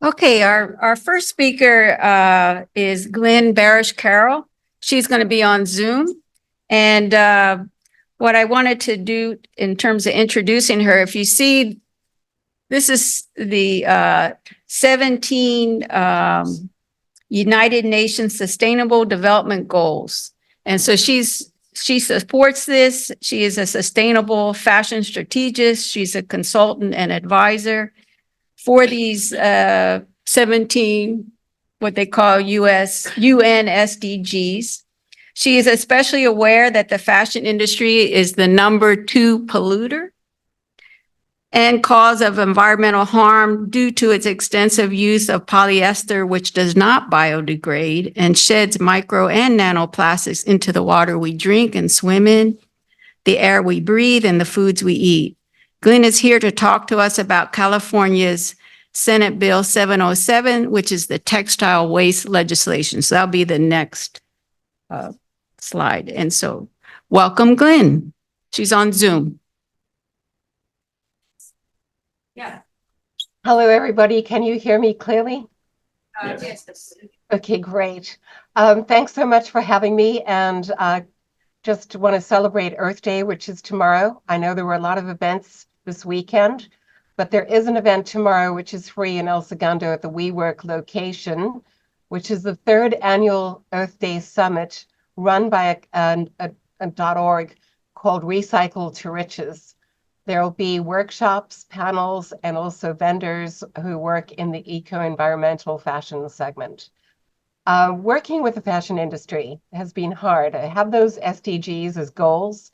Okay, our first speaker is Glenn Barish Carroll. She's going to be on Zoom. And what I wanted to do in terms of introducing her, if you see, this is the 17 United Nations Sustainable Development Goals. And so she supports this. She is a sustainable fashion strategist. She's a consultant and advisor for these 17, what they call UN SDGs. She is especially aware that the fashion industry is the #2 polluter and cause of environmental harm due to its extensive use of polyester, which does not biodegrade and sheds micro and nanoplastics into the water we drink and swim in, the air we breathe, and the foods we eat. Glenn is here to talk to us about California's Senate Bill 707, which is the textile waste legislation. So that'll be the next slide. And so welcome, Glenn. She's on Zoom. Yeah. Hello, everybody. Can you hear me clearly? Yes. Okay, great. Thanks so much for having me. And just want to celebrate Earth Day, which is tomorrow. I know there were a lot of events this weekend, but there is an event tomorrow, which is free in El Segundo at the WeWork location, which is the 3rd annual Earth Day Summit run by a .org called Recycle to Riches. There will be workshops, panels, and also vendors who work in the eco-environmental fashion segment. Working with the fashion industry has been hard. I have those SDGs as goals,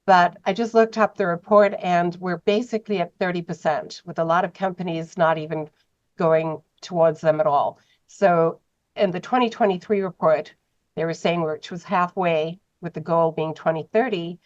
but I just looked up the report and we're basically at 30%, with a lot of companies not even going towards them at all. So in the 2023 report, they were saying which was halfway, with the goal being 2030.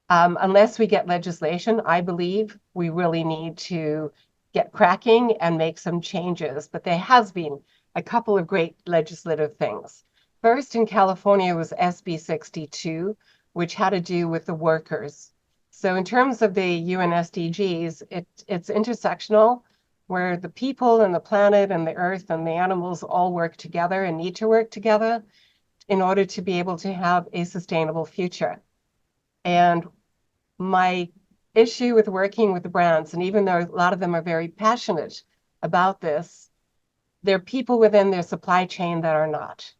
Unless we get legislation, I believe we really need to get cracking and make some changes. But there has been a couple of great legislative things. First in California was SB 62, which had to do with the workers. So in terms of the UN SDGs, it's intersectional, where the people and the planet and the earth and the animals all work together and need to work together in order to be able to have a sustainable future. And my issue with working with the brands, and even though a lot of them are very passionate about this, there are people within their supply chain that are not.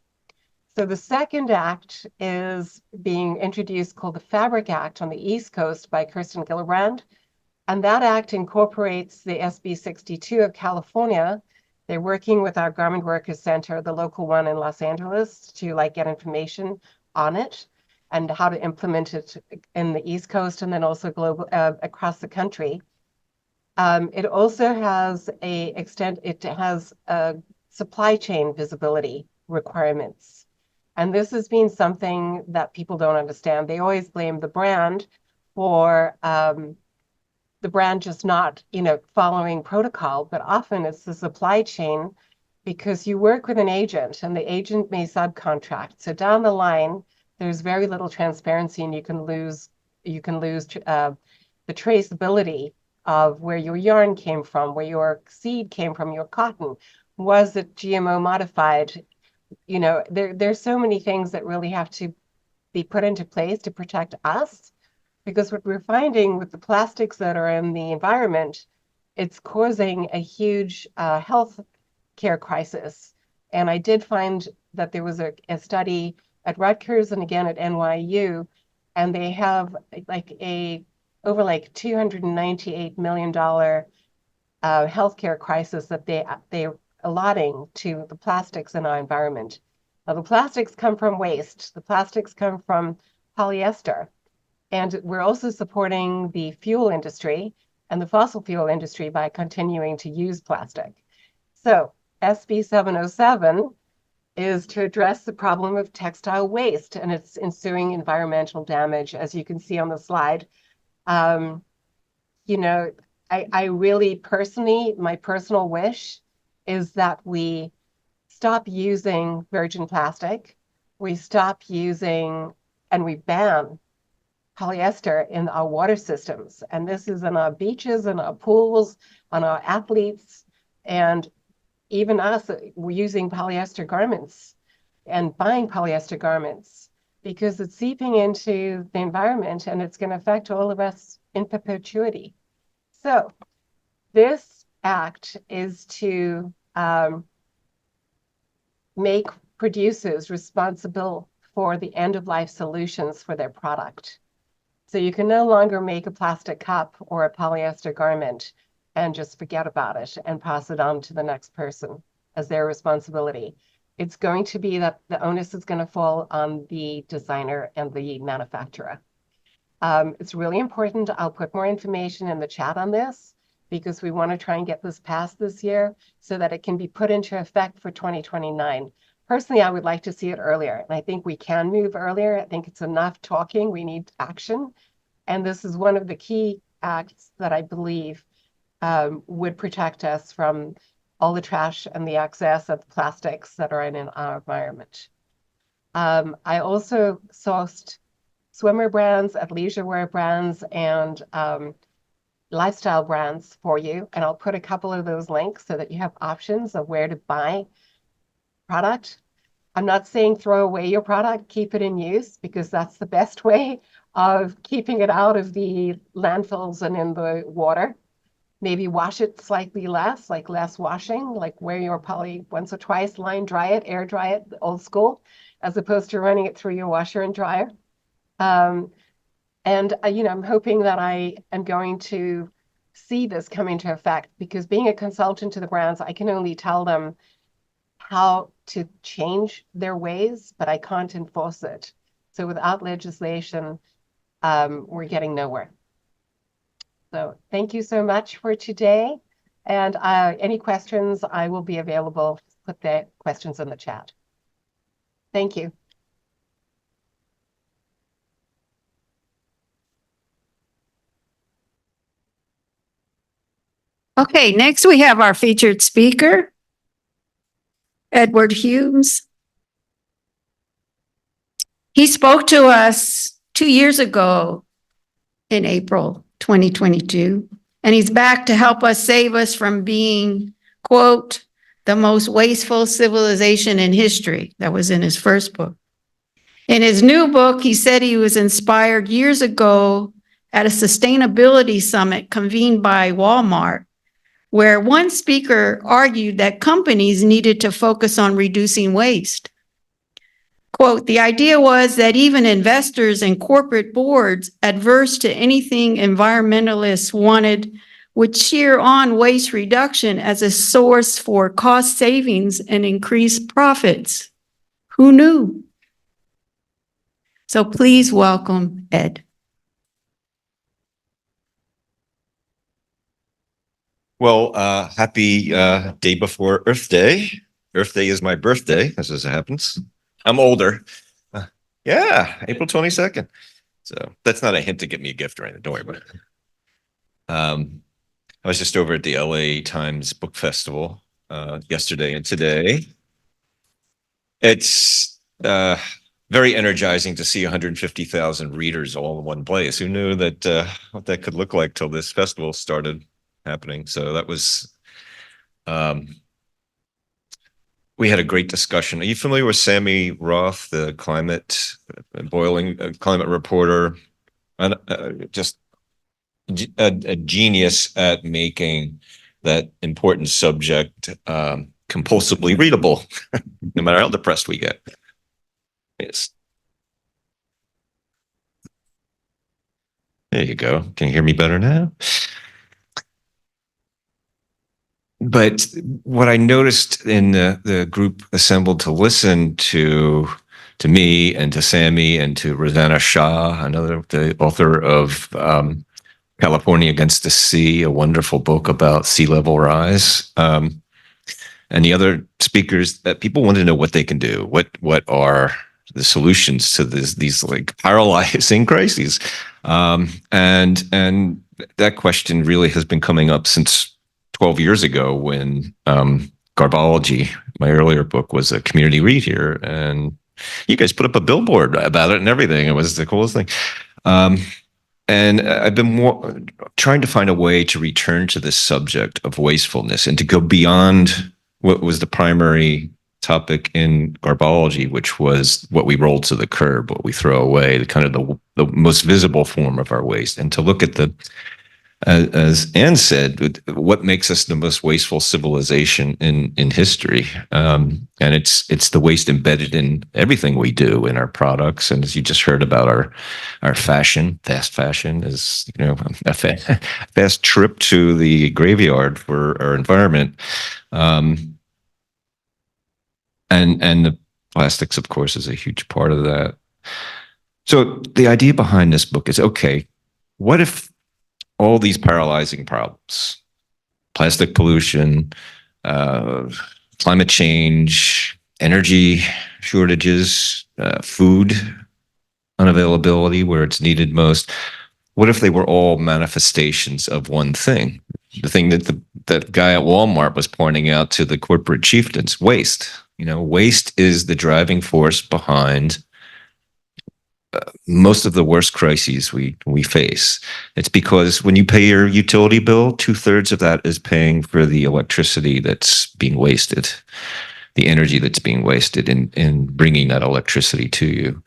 So the second act is being introduced called the Fabric Act on the East Coast by Kirsten Gillibrand. And that act incorporates the SB 62 of California. They're working with our Garment Workers Center, the local one in Los Angeles, to get information on it and how to implement it in the East Coast and then also global across the country. It also has supply chain visibility requirements. And this has been something that people don't understand. They always blame the brand for the brand just not, following protocol, but often it's the supply chain, because you work with an agent and the agent may subcontract. So down the line, there's very little transparency, and you can lose the traceability of where your yarn came from, where your seed came from, your cotton. Was it GMO modified? There's so many things that really have to be put into place to protect us, because what we're finding with the plastics that are in the environment, it's causing a huge health care crisis. And I did find that there was a study at Rutgers and again at NYU, and they have over $298 million healthcare crisis that they're allotting to the plastics in our environment. Now, the plastics come from waste. The plastics come from polyester. And we're also supporting the fuel industry and the fossil fuel industry by continuing to use plastic. So SB 707 is to address the problem of textile waste and its ensuing environmental damage, as you can see on the slide. I really personally, my personal wish is that we stop using virgin plastic, we stop using, and we ban polyester in our water systems. And this is in our beaches, in our pools, on our athletes. And even us, we're using polyester garments and buying polyester garments because it's seeping into the environment and it's going to affect all of us in perpetuity. So this act is to make producers responsible for the end-of-life solutions for their product. So you can no longer make a plastic cup or a polyester garment and just forget about it and pass it on to the next person as their responsibility. It's going to be that the onus is going to fall on the designer and the manufacturer. It's really important. I'll put more information in the chat on this because we want to try and get this passed this year so that it can be put into effect for 2029. Personally, I would like to see it earlier, and I think we can move earlier. I think it's enough talking. We need action. And this is one of the key acts that I believe would protect us from all the trash and the excess of the plastics that are in our environment. I also sourced swimmer brands, athleisure wear brands, and lifestyle brands for you. And I'll put a couple of those links so that you have options of where to buy product. I'm not saying throw away your product, keep it in use, because that's the best way of keeping it out of the landfills and in the water. Maybe wash it slightly less, like less washing, like wear your poly once or twice, line dry it, air dry it, old school, as opposed to running it through your washer and dryer. I'm hoping that I am going to see this come into effect, because being a consultant to the brands, I can only tell them how to change their ways, but I can't enforce it. So without legislation, we're getting nowhere. So thank you so much for today. And any questions, I will be available. Put the questions in the chat. Thank you. Okay, next we have our featured speaker, Edward Humes. He spoke to us 2 years ago in April 2022, and he's back to help us save us from being, quote, the most wasteful civilization in history. That was in his first book. In his new book, he said he was inspired years ago at a sustainability summit convened by Walmart, where one speaker argued that companies needed to focus on reducing waste. Quote, the idea was that even investors and corporate boards adverse to anything environmentalists wanted would cheer on waste reduction as a source for cost savings and increased profits. Who knew? So please welcome Ed. Well, happy day before Earth Day. Earth Day is my birthday, as it happens. I'm older. Yeah, April 22nd. So that's not a hint to get me a gift or anything. Don't worry about it. I was just over at the LA Times Book Festival yesterday and today. It's very energizing to see 150,000 readers all in one place. Who knew that what that could look like till this festival started happening? So that was we had a great discussion. Are you familiar with Sammy Roth, the climate reporter? Just a genius at making that important subject compulsively readable, no matter how depressed we get. Yes. There you go. Can you hear me better now? But what I noticed in the group assembled to listen to me and to Sammy and to Rosanna Shah, the author of California Against the Sea, a wonderful book about sea level rise, and the other speakers, that people want to know what they can do. What are the solutions to these like paralyzing crises? And that question really has been coming up since 12 years ago when Garbology, my earlier book, was a community read here, and you guys put up a billboard about it and everything. It was the coolest thing. And I've been trying to find a way to return to this subject of wastefulness and to go beyond what was the primary topic in garbology, which was what we roll to the curb, what we throw away, the kind of the most visible form of our waste, and to look at the as Anne said, what makes us the most wasteful civilization in history, and it's the waste embedded in everything we do, in our products, and as you just heard about our fashion, fast fashion is a fast trip to the graveyard for our environment, and the plastics, of course, is a huge part of that. So the idea behind this book is, okay, what if all these paralyzing problems, plastic pollution, climate change, energy shortages, food unavailability where it's needed most, what if they were all manifestations of one thing? The thing that that guy at Walmart was pointing out to the corporate chieftains: waste. Waste is the driving force behind most of the worst crises we face. It's because when you pay your utility bill, 2/3 of that is paying for the electricity that's being wasted, the energy that's being wasted in bringing that electricity to you.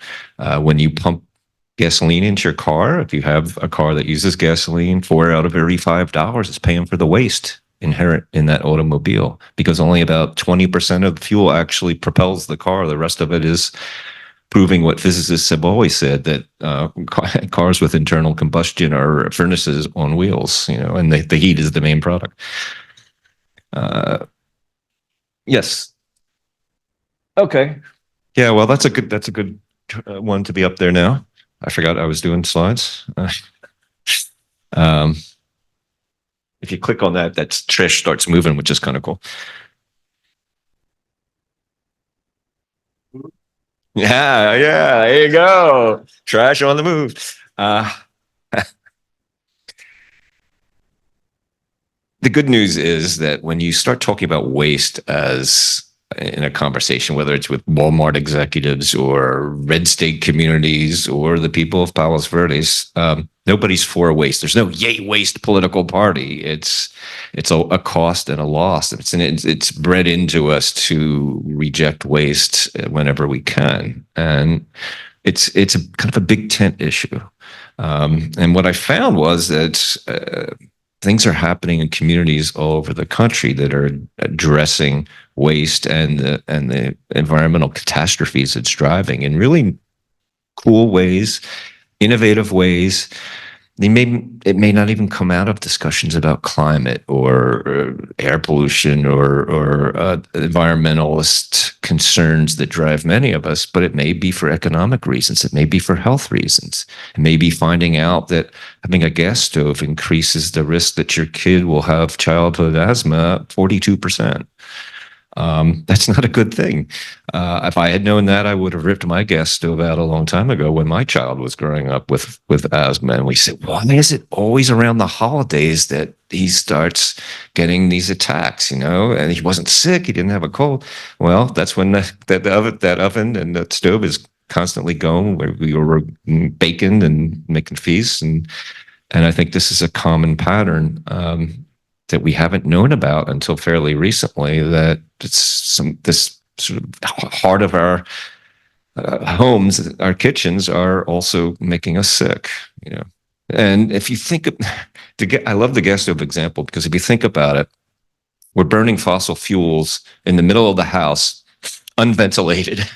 When you pump gasoline into your car, if you have a car that uses gasoline, 4 out of every $5 is paying for the waste inherent in that automobile, because only about 20% of the fuel actually propels the car. The rest of it is proving what physicists have always said, that cars with internal combustion are furnaces on wheels, and the heat is the main product. Yes. Okay. Yeah. Well, that's a good one to be up there now. I forgot I was doing slides. If you click on that, that Trish starts moving, which is kind of cool. Yeah, there you go. Trash on the move. The good news is that when you start talking about waste as in a conversation, whether it's with Walmart executives or red state communities or the people of Palos Verdes, nobody's for waste. There's no yay waste political party. It's a cost and a loss. It's bred into us to reject waste whenever we can, and it's a kind of a big tent issue. And what I found was that things are happening in communities all over the country that are addressing waste and the environmental catastrophes it's driving in really cool ways, innovative ways. It may not even come out of discussions about climate or air pollution or environmentalist concerns that drive many of us, but it may be for economic reasons. It may be for health reasons. It may be finding out that having a gas stove increases the risk that your kid will have childhood asthma 42%. That's not a good thing. If I had known that, I would have ripped my gas stove out a long time ago when my child was growing up with asthma. And we said, why is it always around the holidays that he starts getting these attacks, And he wasn't sick. He didn't have a cold. Well, that's when that oven and that stove is constantly going, where we were baking and making feasts. And I think this is a common pattern that we haven't known about until fairly recently, that this sort of heart of our homes, our kitchens are also making us sick, And if you think, I love the gas stove example, because if you think about it, we're burning fossil fuels in the middle of the house, unventilated.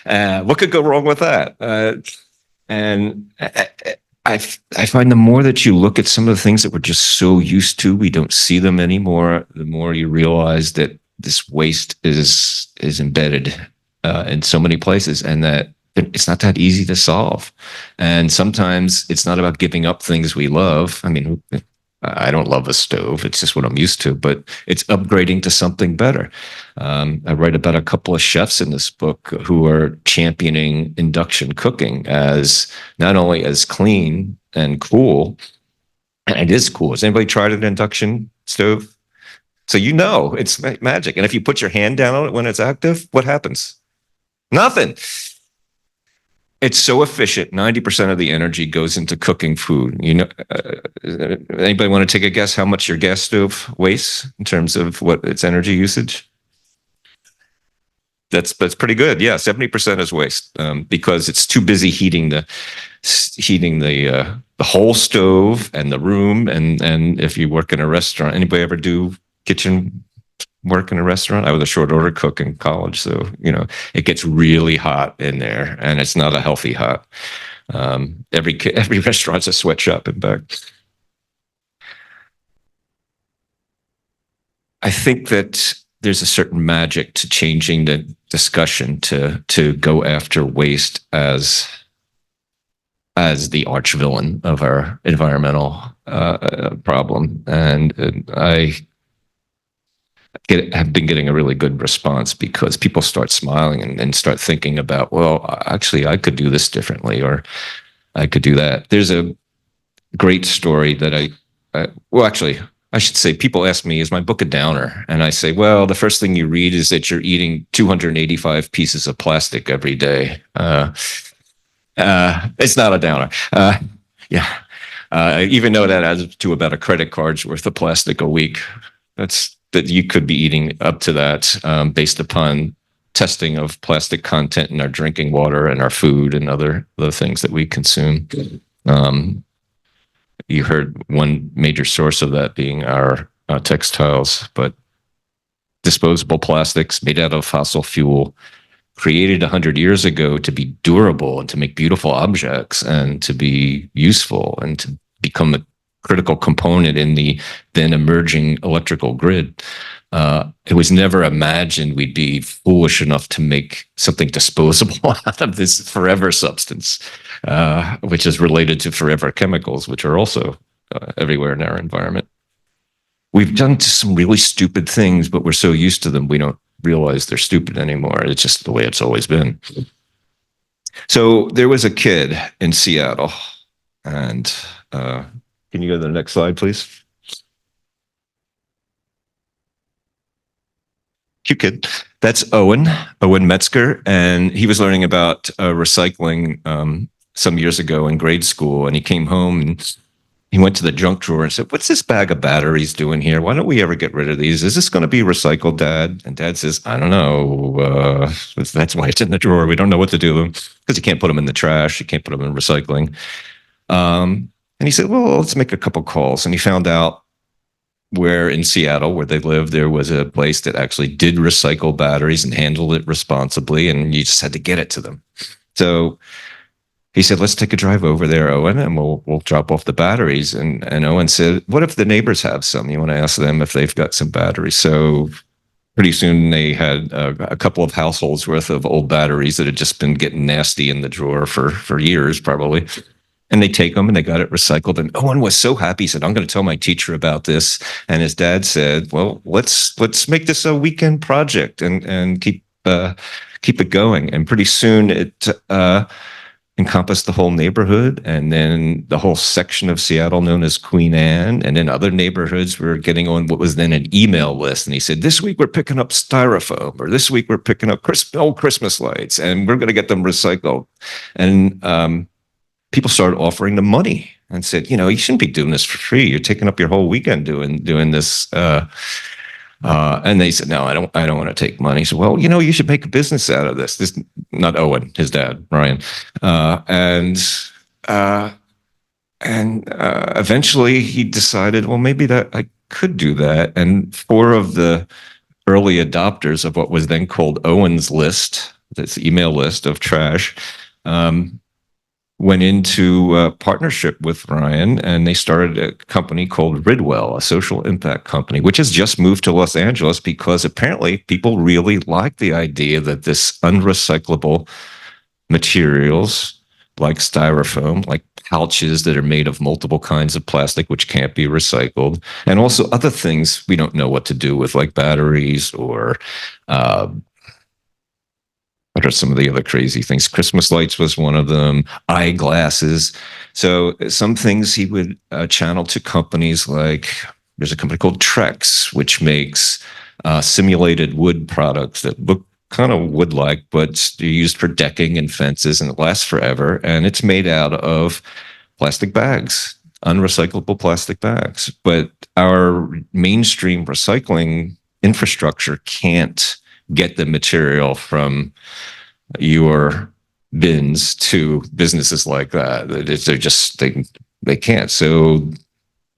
What could go wrong with that? And I find the more that you look at some of the things that we're just so used to, we don't see them anymore, the more you realize that this waste is embedded in so many places, and that it's not that easy to solve. And sometimes it's not about giving up things we love. I mean, I don't love a stove. It's just what I'm used to, but it's upgrading to something better. I write about a couple of chefs in this book who are championing induction cooking as not only as clean and cool, and it is cool. Has anybody tried an induction stove? So it's magic. And if you put your hand down on it when it's active, what happens? Nothing. it's so efficient. 90% of the energy goes into cooking food. Anybody want to take a guess how much your gas stove wastes in terms of what its energy usage? That's pretty good. Yeah, 70% is waste, because it's too busy heating the whole stove and the room. And if you work in a restaurant, anybody ever do kitchen work in a restaurant? I was a short order cook in college, so it gets really hot in there, and it's not a healthy hot. Every restaurant's a sweatshop, in fact. I think that there's a certain magic to changing the discussion to go after waste as the arch villain of our environmental problem, and I have been getting a really good response because people start smiling and start thinking about, well, actually, I could do this differently, or I could do that. There's a great story that I should say, people ask me, is my book a downer? And I say, well, the first thing you read is that you're eating 285 pieces of plastic every day. It's not a downer. Yeah. Even though that adds to about a credit card's worth of plastic a week, that you could be eating up to that, based upon testing of plastic content in our drinking water and our food and other things that we consume. You heard one major source of that being our textiles, but disposable plastics made out of fossil fuel, created 100 years ago to be durable and to make beautiful objects and to be useful and to become a critical component in the then emerging electrical grid. It was never imagined we'd be foolish enough to make something disposable out of this forever substance, which is related to forever chemicals, which are also everywhere in our environment. We've done some really stupid things, but we're so used to them, we don't realize they're stupid anymore. It's just the way it's always been. So there was a kid in Seattle, and can you go to the next slide, please? Cute kid. That's Owen Metzger, and he was learning about recycling some years ago in grade school, and he came home and he went to the junk drawer and said, "What's this bag of batteries doing here? Why don't we ever get rid of these? Is this going to be recycled, Dad?" And Dad says, "I don't know. That's why it's in the drawer. We don't know what to do with them, because you can't put them in the trash. You can't put them in recycling." And he said, "Well, let's make a couple calls." And he found out where in Seattle, where they live, there was a place that actually did recycle batteries and handled it responsibly, and you just had to get it to them. So he said, "Let's take a drive over there, Owen, and we'll drop off the batteries." And Owen said, "What if the neighbors have some? You want to ask them if they've got some batteries?" So pretty soon they had a couple of households worth of old batteries that had just been getting nasty in the drawer for years, probably. And they take them and they got it recycled. And Owen was so happy. He said, "I'm going to tell my teacher about this." And his dad said, "Well, let's make this a weekend project and keep it going." And pretty soon it encompassed the whole neighborhood, and then the whole section of Seattle known as Queen Anne, and then other neighborhoods were getting on what was then an email list. And he said, "This week we're picking up styrofoam, or this week we're picking up old Christmas lights, and we're going to get them recycled." And people started offering them money and said, "You shouldn't be doing this for free. You're taking up your whole weekend doing this." And they said, "No, I don't want to take money." So, "Well, you should make a business out of this." This, not Owen, his dad, Ryan. And eventually he decided, well, maybe that I could do that. And 4 of the early adopters of what was then called Owen's List, this email list of trash, went into partnership with Ryan, and they started a company called Ridwell, a social impact company, which has just moved to Los Angeles because apparently people really like the idea that this unrecyclable materials like styrofoam, like pouches that are made of multiple kinds of plastic, which can't be recycled, and also other things we don't know what to do with, like batteries or what are some of the other crazy things? Christmas lights was one of them, eyeglasses. So some things he would channel to companies like, there's a company called Trex, which makes simulated wood products that look kind of wood-like, but they're used for decking and fences, and it lasts forever. And it's made out of plastic bags, unrecyclable plastic bags. But our mainstream recycling infrastructure can't get the material from your bins to businesses like that. They're just they can't. So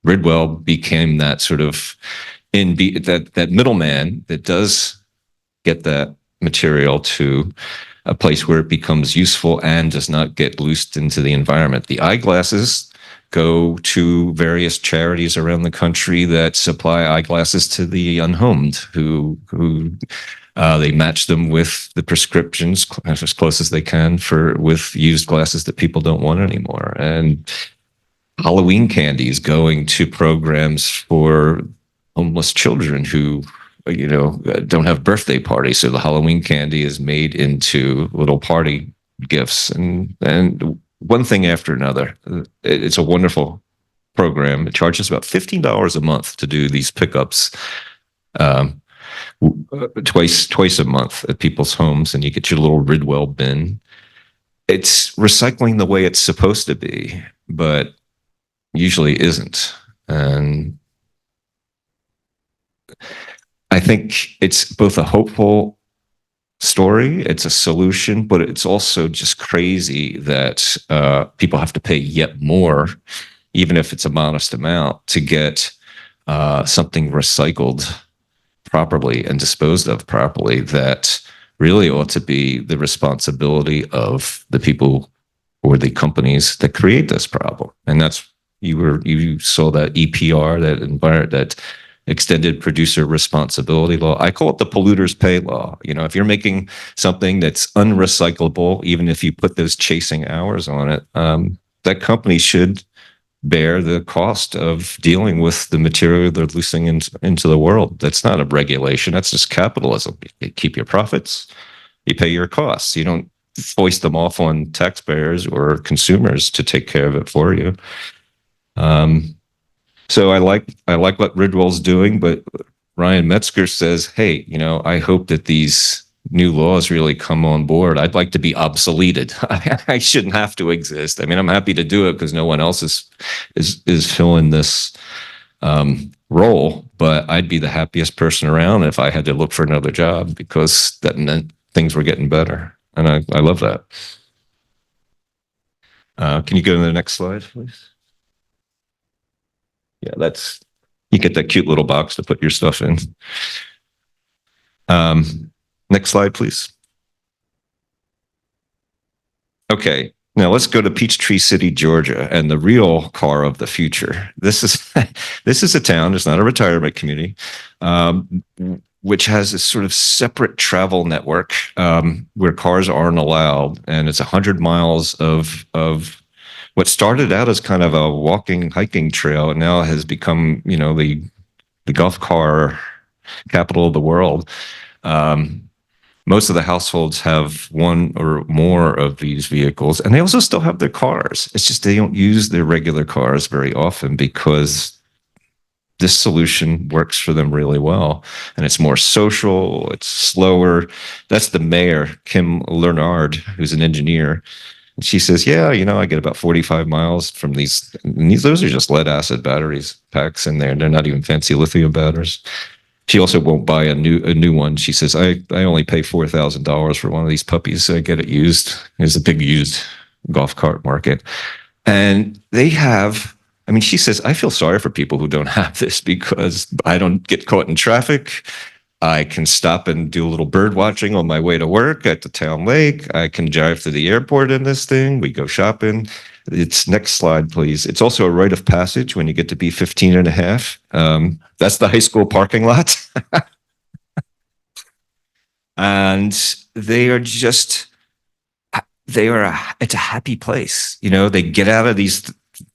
Ridwell became that sort of that middleman that does get that material to a place where it becomes useful and does not get loosed into the environment. The eyeglasses go to various charities around the country that supply eyeglasses to the unhomed, who they match them with the prescriptions as close as they can with used glasses that people don't want anymore. And Halloween candies going to programs for homeless children who don't have birthday parties. So the Halloween candy is made into little party gifts, and one thing after another. It's a wonderful program. It charges about $15 a month to do these pickups twice a month at people's homes, and you get your little Ridwell bin. It's recycling the way it's supposed to be, but usually isn't. And I think it's both a hopeful story, it's a solution, but it's also just crazy that people have to pay yet more, even if it's a modest amount, to get something recycled properly and disposed of properly. That really ought to be the responsibility of the people or the companies that create this problem. And that's you saw that EPR, that extended producer responsibility law. I call it the polluters pay law. If you're making something that's unrecyclable, even if you put those chasing hours on it, that company should bear the cost of dealing with the material they're loosing into the world. That's not a regulation. That's just capitalism. You keep your profits, you pay your costs. You don't foist them off on taxpayers or consumers to take care of it for you. So I like what Ridwell's doing, but Ryan Metzger says, hey, I hope that these new laws really come on board. I'd like to be obsoleted. I shouldn't have to exist. I mean, I'm happy to do it because no one else is filling this role, but I'd be the happiest person around if I had to look for another job, because that meant things were getting better. And I love that. Can you go to the next slide, please? Yeah, you get that cute little box to put your stuff in. Next slide, please. Okay, now let's go to Peachtree City, Georgia, and the real car of the future. This is a town. It's not a retirement community, which has a sort of separate travel network where cars aren't allowed, and it's 100 miles of what started out as kind of a walking, hiking trail, and now has become, the golf car capital of the world. Most of the households have one or more of these vehicles, and they also still have their cars. It's just they don't use their regular cars very often because this solution works for them really well. And it's more social, it's slower. That's the mayor, Kim Leonard, who's an engineer. And she says, yeah, I get about 45 miles from these. And those are just lead acid batteries packs in there. They're not even fancy lithium batteries. She also won't buy a new one. She says, I only pay $4,000 for one of these puppies. So I get it used. There's a big used golf cart market. And they have, she says, I feel sorry for people who don't have this because I don't get caught in traffic. I can stop and do a little bird watching on my way to work at the town lake. I can drive to the airport in this thing. We go shopping. Next slide, please. It's also a rite of passage when you get to be 15 and a half. That's the high school parking lot. And it's a happy place. They get out of these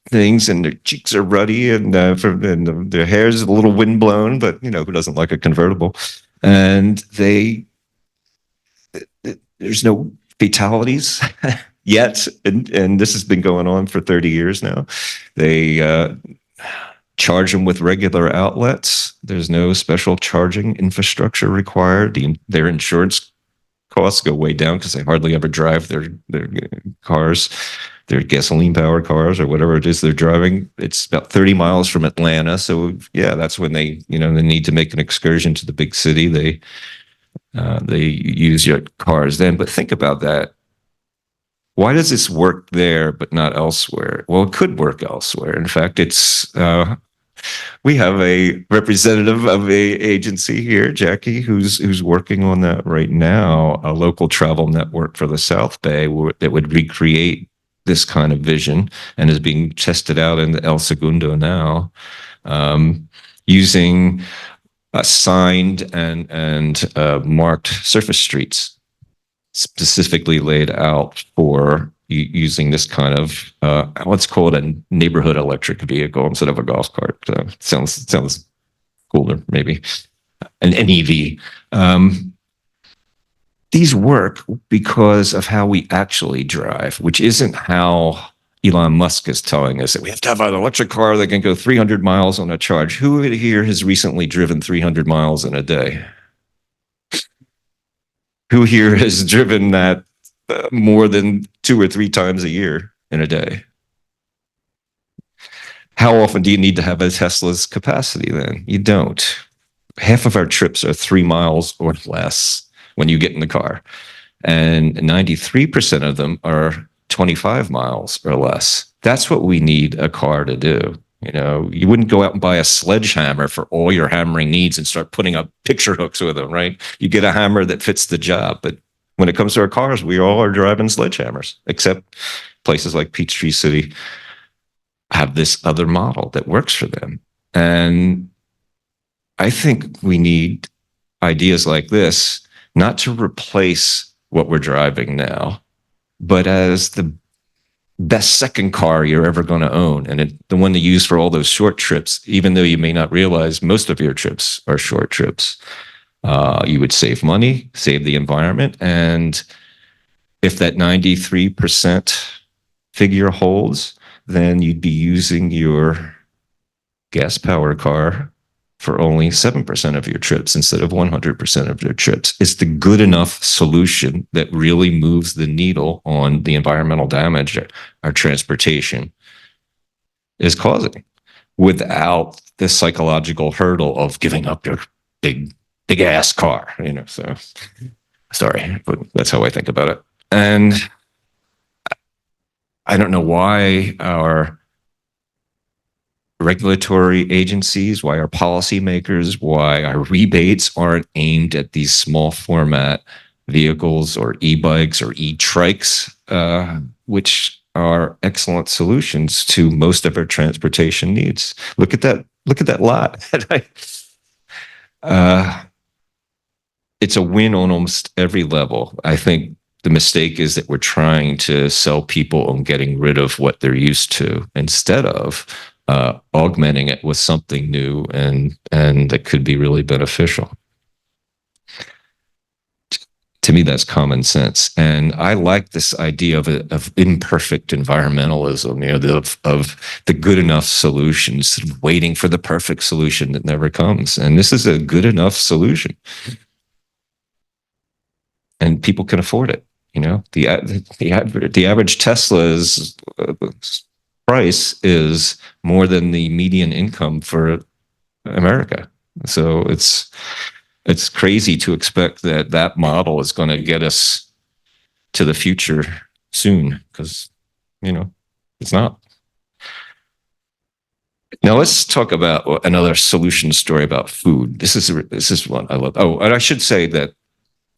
things and their cheeks are ruddy and their hair is a little windblown, but who doesn't like a convertible? And there's no fatalities yet, and this has been going on for 30 years now. They charge them with regular outlets. There's no special charging infrastructure required. Their insurance costs go way down because they hardly ever drive their cars, their gasoline powered cars or whatever it is they're driving. It's about 30 miles from Atlanta. So yeah, that's when they need to make an excursion to the big city. They use your cars then. But think about that. Why does this work there but not elsewhere? Well, it could work elsewhere. In fact, we have a representative of a agency here, Jackie, who's working on that right now, a local travel network for the South Bay that would recreate this kind of vision and is being tested out in El Segundo now, using signed and marked surface streets specifically laid out for using this kind of let's call it a neighborhood electric vehicle instead of a golf cart. Sounds cooler, maybe an EV. These work because of how we actually drive, which isn't how Elon Musk is telling us that we have to have an electric car that can go 300 miles on a charge. Who here has recently driven 300 miles in a day? Who here has driven that more than 2 or 3 times a year in a day? How often do you need to have a Tesla's capacity then? You don't. Half of our trips are 3 miles or less when you get in the car. And 93% of them are 25 miles or less. That's what we need a car to do. You wouldn't go out and buy a sledgehammer for all your hammering needs and start putting up picture hooks with them, right? You get a hammer that fits the job. But when it comes to our cars, we all are driving sledgehammers, except places like Peachtree City have this other model that works for them. And I think we need ideas like this, not to replace what we're driving now, but as the best second car you're ever going to own, and the one to use for all those short trips, even though you may not realize most of your trips are short trips. You would save money, save the environment, and if that 93% figure holds, then you'd be using your gas-powered car for only 7% of your trips instead of 100% of your trips. It's the good enough solution that really moves the needle on the environmental damage our transportation is causing without the psychological hurdle of giving up your big ass car, so sorry, but that's how I think about it. And I don't know why our regulatory agencies, why our policymakers, why our rebates aren't aimed at these small format vehicles or e-bikes or e-trikes, which are excellent solutions to most of our transportation needs. Look at that lot. It's a win on almost every level. I think the mistake is that we're trying to sell people on getting rid of what they're used to instead of augmenting it with something new and that could be really beneficial. To me, that's common sense. And I like this idea of imperfect environmentalism, of the good enough solutions, waiting for the perfect solution that never comes. And this is a good enough solution. And people can afford it. The average Tesla's price is more than the median income for America. So it's crazy to expect that model is going to get us to the future soon, because it's not. Now let's talk about another solution story about food. This is one I love. Oh, and I should say that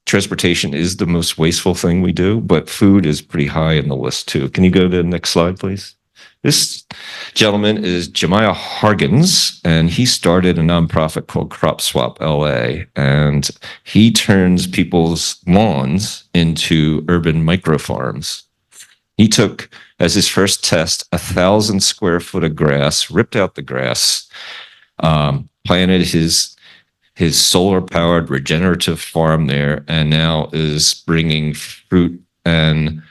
transportation is the most wasteful thing we do, but food is pretty high in the list too. Can you go to the next slide, please? This gentleman is Jemiah Hargens, and he started a nonprofit called Crop Swap LA, and he turns people's lawns into urban micro farms. He took, as his first test, 1,000 square foot of grass, ripped out the grass, planted his solar-powered regenerative farm there, and now is bringing fruit and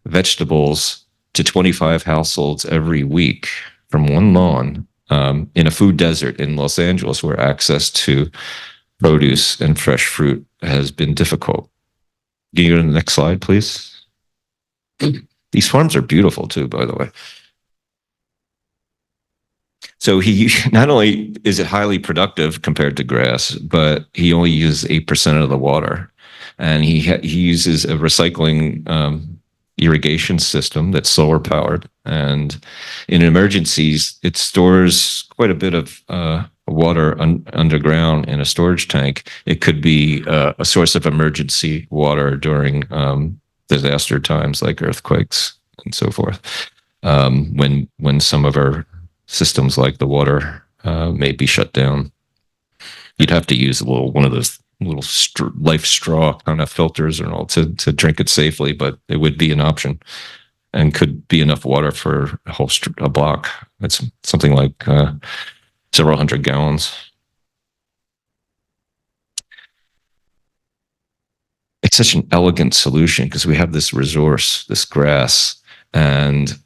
vegetables to 25 households every week from one lawn in a food desert in Los Angeles, where access to produce and fresh fruit has been difficult. Can you go to the next slide, please? These farms are beautiful too, by the way. So he not only is it highly productive compared to grass, but he only uses 8% of the water, and he uses a recycling irrigation system that's solar powered, and in emergencies, it stores quite a bit of water underground in a storage tank. It could be a source of emergency water during disaster times like earthquakes and so forth. When some of our systems like the water may be shut down, you'd have to use one of those little life straw kind of filters and all to drink it safely, but it would be an option and could be enough water for a block. It's something like several hundred gallons. It's such an elegant solution because we have this resource, this grass, and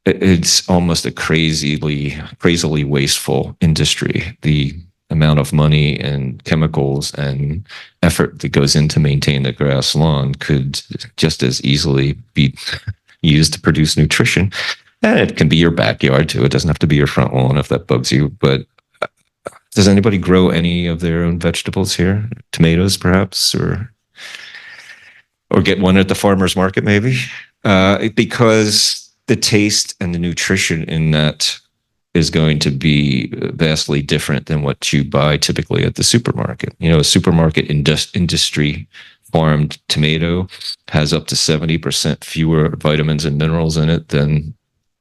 it's almost a crazily wasteful industry. The amount of money and chemicals and effort that goes into maintain the grass lawn could just as easily be used to produce nutrition. And it can be your backyard too. It doesn't have to be your front lawn if that bugs you. But does anybody grow any of their own vegetables here? Tomatoes, perhaps, or get one at the farmer's market, maybe? Because the taste and the nutrition in that is going to be vastly different than what you buy typically at the supermarket. You know, a supermarket industry farmed tomato has up to 70% fewer vitamins and minerals in it than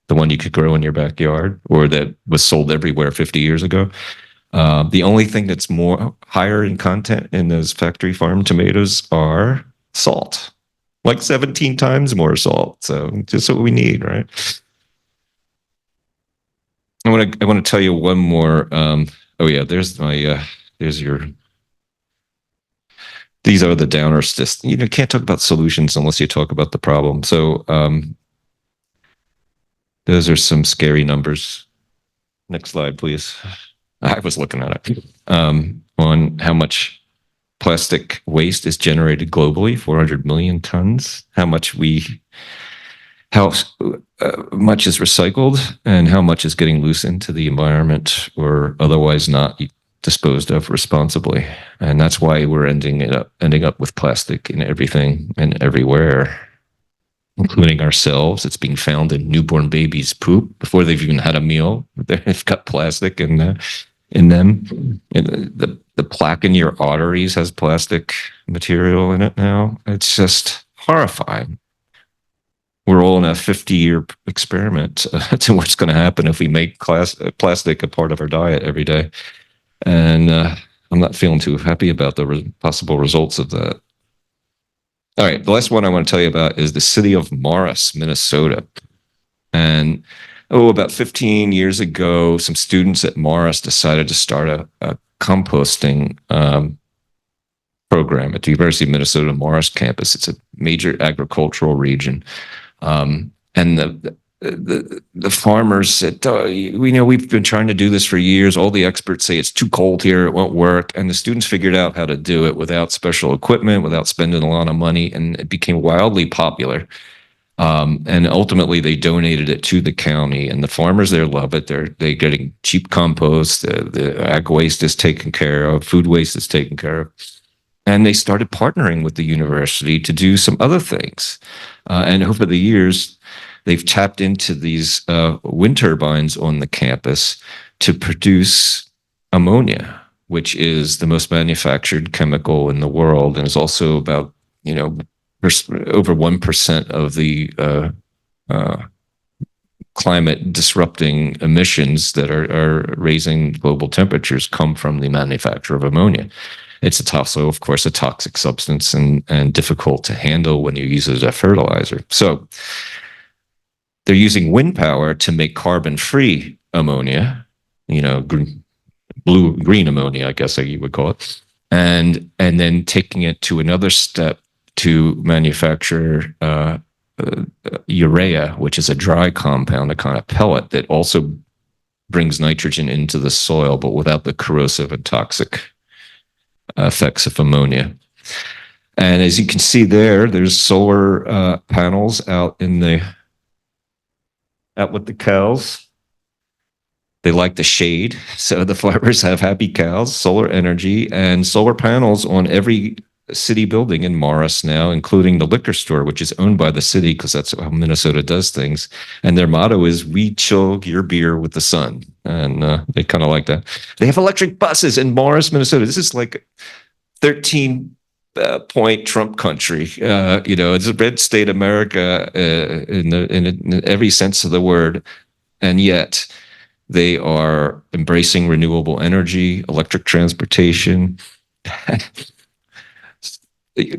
the one you could grow in your backyard or that was sold everywhere 50 years ago. The only thing that's higher in content in those factory farm tomatoes are salt, like 17 times more salt. So just what we need, right? I want to tell you one more. Oh yeah, these are the downers. Just, you know, can't talk about solutions unless you talk about the problem. So those are some scary numbers. Next slide, please. I was looking at it on how much plastic waste is generated globally, 400 million tons. How much is recycled and how much is getting loose into the environment or otherwise not disposed of responsibly. And that's why we're ending up with plastic in everything and everywhere, including ourselves. It's being found in newborn babies' poop before they've even had a meal. They've got plastic in them. And the plaque in your arteries has plastic material in it now. It's just horrifying. We're all in a 50-year experiment to what's going to happen if we make plastic a part of our diet every day. And I'm not feeling too happy about the possible results of that. All right, the last one I want to tell you about is the city of Morris, Minnesota. And about 15 years ago, some students at Morris decided to start a composting program at the University of Minnesota Morris campus. It's a major agricultural region. And the farmers said, we know we've been trying to do this for years. All the experts say it's too cold here, it won't work. And the students figured out how to do it without special equipment, without spending a lot of money, and it became wildly popular. And ultimately, they donated it to the county, and the farmers there love it. They're getting cheap compost. The ag waste is taken care of. Food waste is taken care of. And they started partnering with the university to do some other things. And over the years, they've tapped into these wind turbines on the campus to produce ammonia, which is the most manufactured chemical in the world, and is also about, over 1% of the climate disrupting emissions that are raising global temperatures come from the manufacture of ammonia. It's also, of course, a toxic substance and difficult to handle when you use it as a fertilizer. So they're using wind power to make carbon-free ammonia, green ammonia, I guess you would call it, and then taking it to another step to manufacture urea, which is a dry compound, a kind of pellet that also brings nitrogen into the soil, but without the corrosive and toxic effects of ammonia. And as you can see there, there's solar panels out with the cows. They like the shade, so the farmers have happy cows, solar energy, and solar panels on every city building in Morris now, including the liquor store, which is owned by the city because that's how Minnesota does things. And their motto is, "We chill your beer with the sun," and they kind of like that. They have electric buses in Morris, Minnesota. This is like 13 point Trump country. It's a red state America in every sense of the word, and yet they are embracing renewable energy, electric transportation,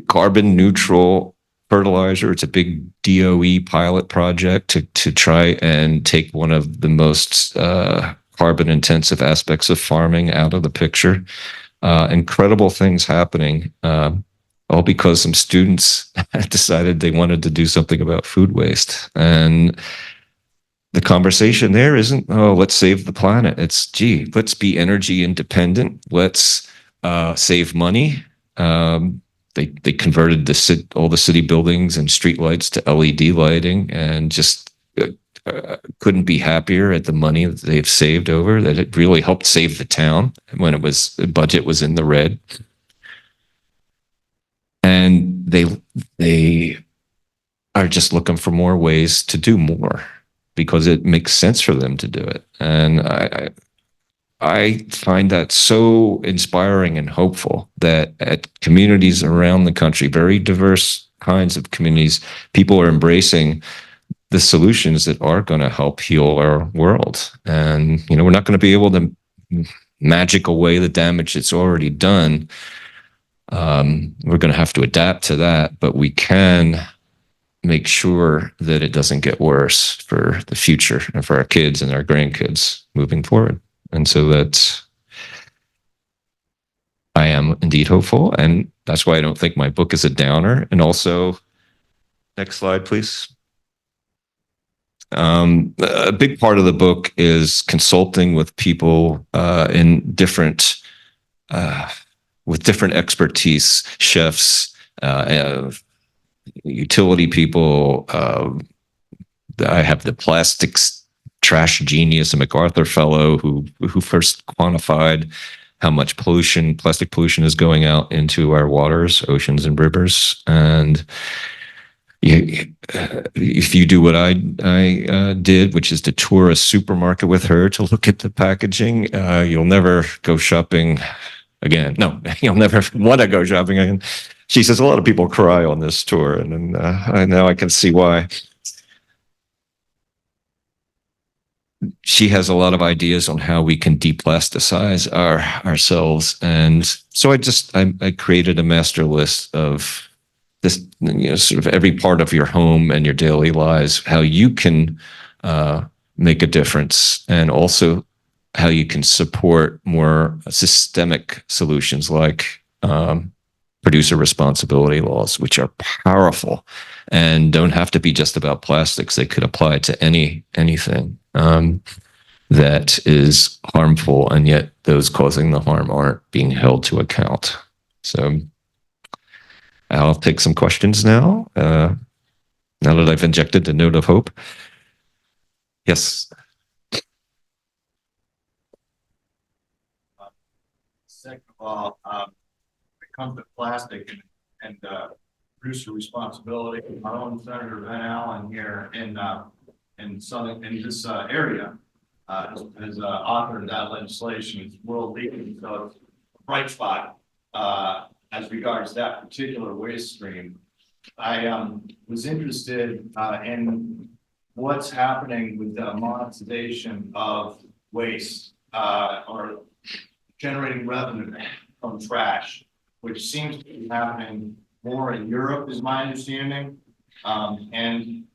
carbon neutral fertilizer. It's a big DOE pilot project to try and take one of the most carbon intensive aspects of farming out of the picture. Incredible things happening, all because some students decided they wanted to do something about food waste. And the conversation there isn't, oh, let's save the planet. It's, gee, let's be energy independent. Let's save money. They converted all the city buildings and streetlights to LED lighting, and just couldn't be happier at the money that they've saved over. That it really helped save the town when the budget was in the red. And they are just looking for more ways to do more, because it makes sense for them to do it. And I find that so inspiring and hopeful that at communities around the country, very diverse kinds of communities, people are embracing the solutions that are going to help heal our world. And, we're not going to be able to magic away the damage that's already done. We're going to have to adapt to that, but we can make sure that it doesn't get worse for the future and for our kids and our grandkids moving forward. And so I am indeed hopeful. And that's why I don't think my book is a downer. And also, next slide, please. A big part of the book is consulting with people in different, with different expertise, chefs, utility people. I have the plastics trash genius, a MacArthur fellow who first quantified how much plastic pollution is going out into our waters, oceans, and rivers. And if you do what I did, which is to tour a supermarket with her to look at the packaging, you'll never go shopping again. No, you'll never want to go shopping again. She says a lot of people cry on this tour, and now I can see why. She has a lot of ideas on how we can deplasticize ourselves, and so I created a master list of this, sort of every part of your home and your daily lives, how you can make a difference, and also how you can support more systemic solutions like producer responsibility laws, which are powerful and don't have to be just about plastics. They could apply to anything that is harmful, and yet those causing the harm aren't being held to account. So I'll take some questions now. Now that I've injected the note of hope. Yes. Second of all, when it comes to plastic and producer responsibility, our own Senator Van Allen here in this area has authored that legislation. It's world leading, so it's a bright spot as regards that particular waste stream. I was interested in what's happening with the monetization of waste or generating revenue from trash, which seems to be happening more in Europe, is my understanding. And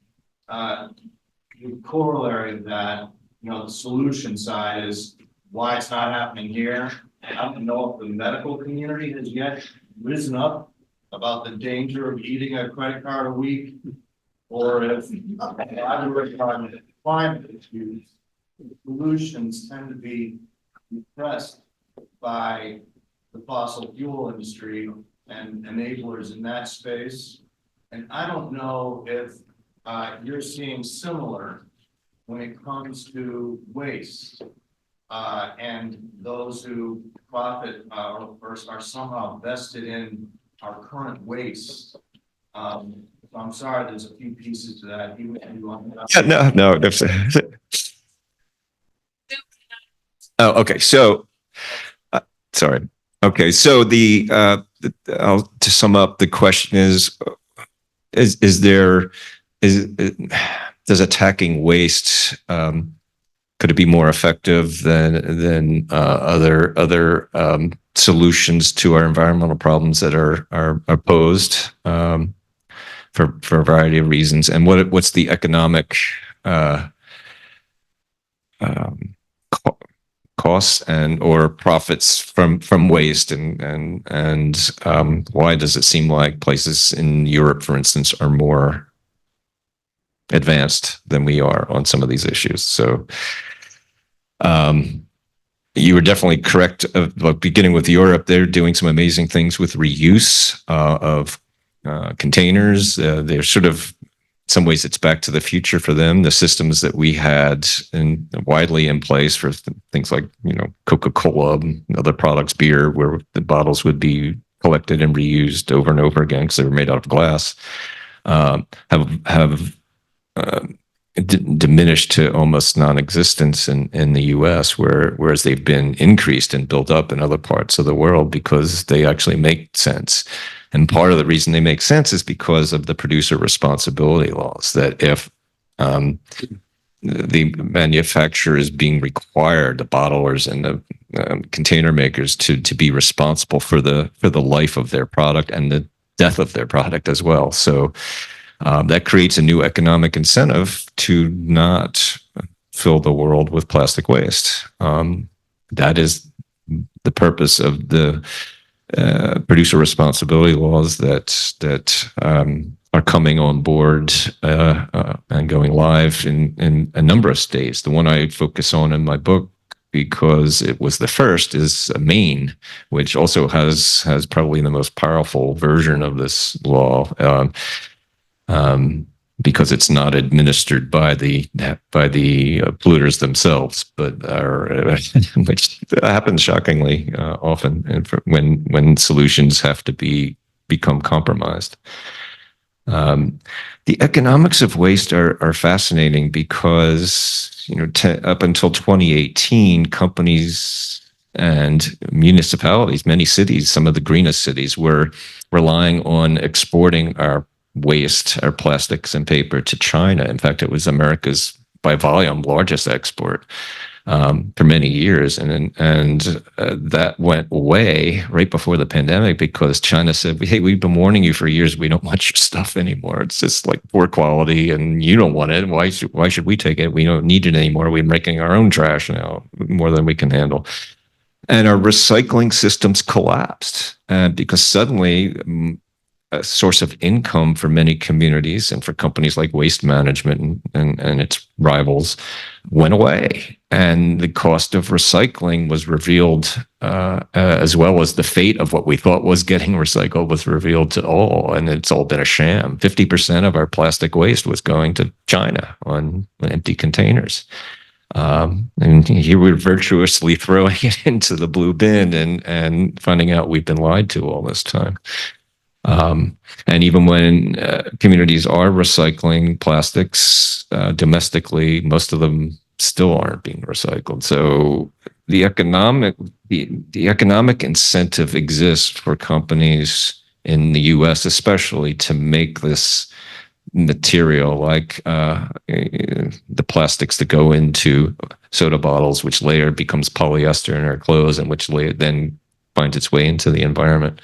the corollary of that, the solution side is why it's not happening here. I don't know if the medical community has yet risen up about the danger of eating a credit card a week, or if climate issues, solutions tend to be repressed by the fossil fuel industry and enablers in that space. And I don't know if you're seeing similar when it comes to waste and those who profit or are somehow vested in our current waste. I'm sorry, there's a few pieces to that. Yeah, no. Oh, okay. So, sorry. Okay. So to sum up, the question is does attacking waste, could it be more effective than other solutions to our environmental problems that are posed for a variety of reasons? And what's the economic costs and or profits from waste, and why does it seem like places in Europe, for instance, are more advanced than we are on some of these issues? So you were definitely correct. Beginning with Europe, they're doing some amazing things with reuse of containers. They're sort of, in some ways, it's back to the future for them. The systems that we had widely in place for things like, Coca-Cola and other products, beer, where the bottles would be collected and reused over and over again because they were made out of glass, have diminished to almost non-existence in the U.S., whereas they've been increased and built up in other parts of the world because they actually make sense. And part of the reason they make sense is because of the producer responsibility laws, that if the manufacturer is being required, the bottlers and the container makers, to be responsible for the life of their product and the death of their product as well. So that creates a new economic incentive to not fill the world with plastic waste. That is the purpose of the producer responsibility laws that are coming on board and going live in a number of states. The one I focus on in my book, because it was the first, is Maine, which also has probably the most powerful version of this law. Because it's not administered by the polluters themselves, but which happens shockingly often, and when solutions have to become compromised. The economics of waste are fascinating because up until 2018, companies and municipalities, many cities, some of the greenest cities, were relying on exporting our waste, our plastics and paper, to China. In fact, it was America's, by volume, largest export for many years, and that went away right before the pandemic because China said, "Hey, we've been warning you for years. We don't want your stuff anymore. It's just like poor quality, and you don't want it. Why should we take it? We don't need it anymore. We're making our own trash now, more than we can handle." And our recycling systems collapsed because suddenly a source of income for many communities and for companies like Waste Management and its rivals went away. And the cost of recycling was revealed, as well as the fate of what we thought was getting recycled was revealed to all. And it's all been a sham. 50% of our plastic waste was going to China on empty containers. And here we're virtuously throwing it into the blue bin and finding out we've been lied to all this time. And even when communities are recycling plastics domestically, most of them still aren't being recycled. So the economic incentive exists for companies in the U.S. especially to make this material like the plastics that go into soda bottles, which later becomes polyester in our clothes and which then finds its way into the environment.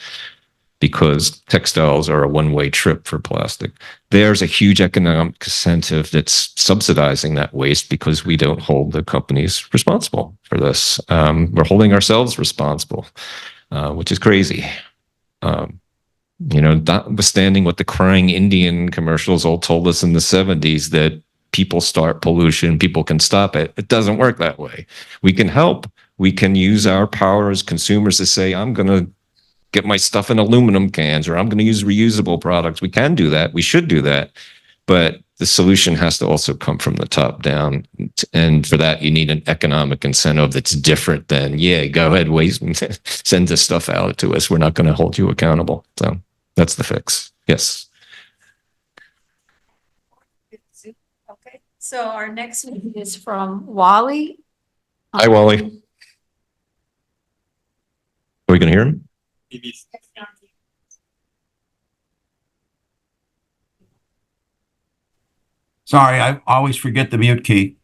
Because textiles are a one-way trip for plastic. There's a huge economic incentive that's subsidizing that waste because we don't hold the companies responsible for this. We're holding ourselves responsible, which is crazy. Notwithstanding what the crying Indian commercials all told us in the 70s, that people start pollution, people can stop it. It doesn't work that way. We can help. We can use our power as consumers to say, I'm going to get my stuff in aluminum cans, or I'm going to use reusable products. We can do that. We should do that. But the solution has to also come from the top down. And for that, you need an economic incentive that's different than, yeah, go ahead, waste, send this stuff out to us. We're not going to hold you accountable. So that's the fix. Yes. Okay, so our next one is from Wally. Hi, Wally. Are we going to hear him? Sorry, I always forget the mute key.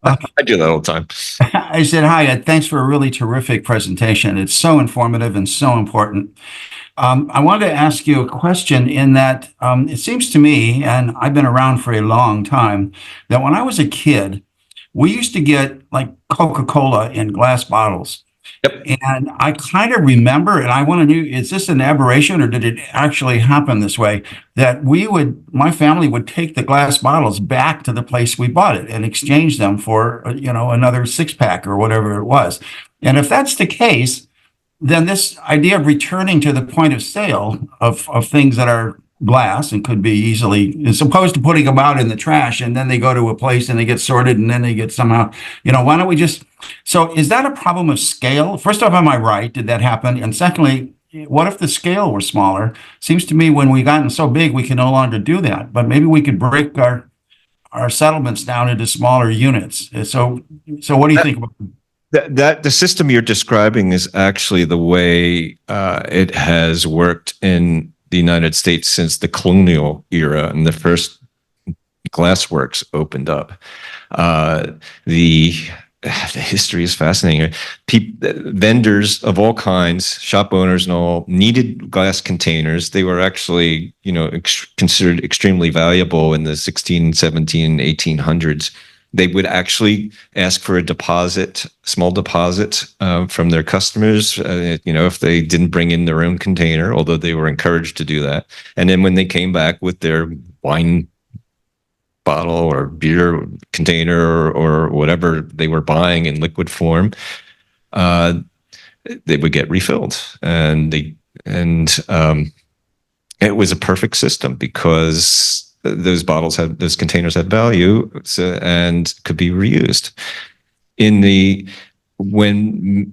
I do that all the time. I said, hi, thanks for a really terrific presentation. It's so informative and so important. I wanted to ask you a question in that it seems to me, and I've been around for a long time, that when I was a kid, we used to get like Coca-Cola in glass bottles. Yep. And I kind of remember, and I want to know, is this an aberration or did it actually happen this way? That my family would take the glass bottles back to the place we bought it and exchange them for, another 6-pack or whatever it was. And if that's the case, then this idea of returning to the point of sale of things that are glass and could be easily, as opposed to putting them out in the trash and then they go to a place and they get sorted and then they get somehow, why don't we just, so is that a problem of scale? First off, am I right? Did that happen? And secondly, what if the scale were smaller? Seems to me when we've gotten so big, we can no longer do that, but maybe we could break our settlements down into smaller units. So what do you think about That the system you're describing is actually the way it has worked in the United States since the colonial era and the first glassworks opened up. The history is fascinating. Vendors of all kinds, shop owners and all, needed glass containers. They were actually, considered extremely valuable in the 16, 17, 1800s. They would actually ask for a deposit, small deposit from their customers, if they didn't bring in their own container, although they were encouraged to do that. And then when they came back with their wine bottle or beer container or whatever they were buying in liquid form, they would get refilled. And it was a perfect system because those containers had value, and could be reused. In the late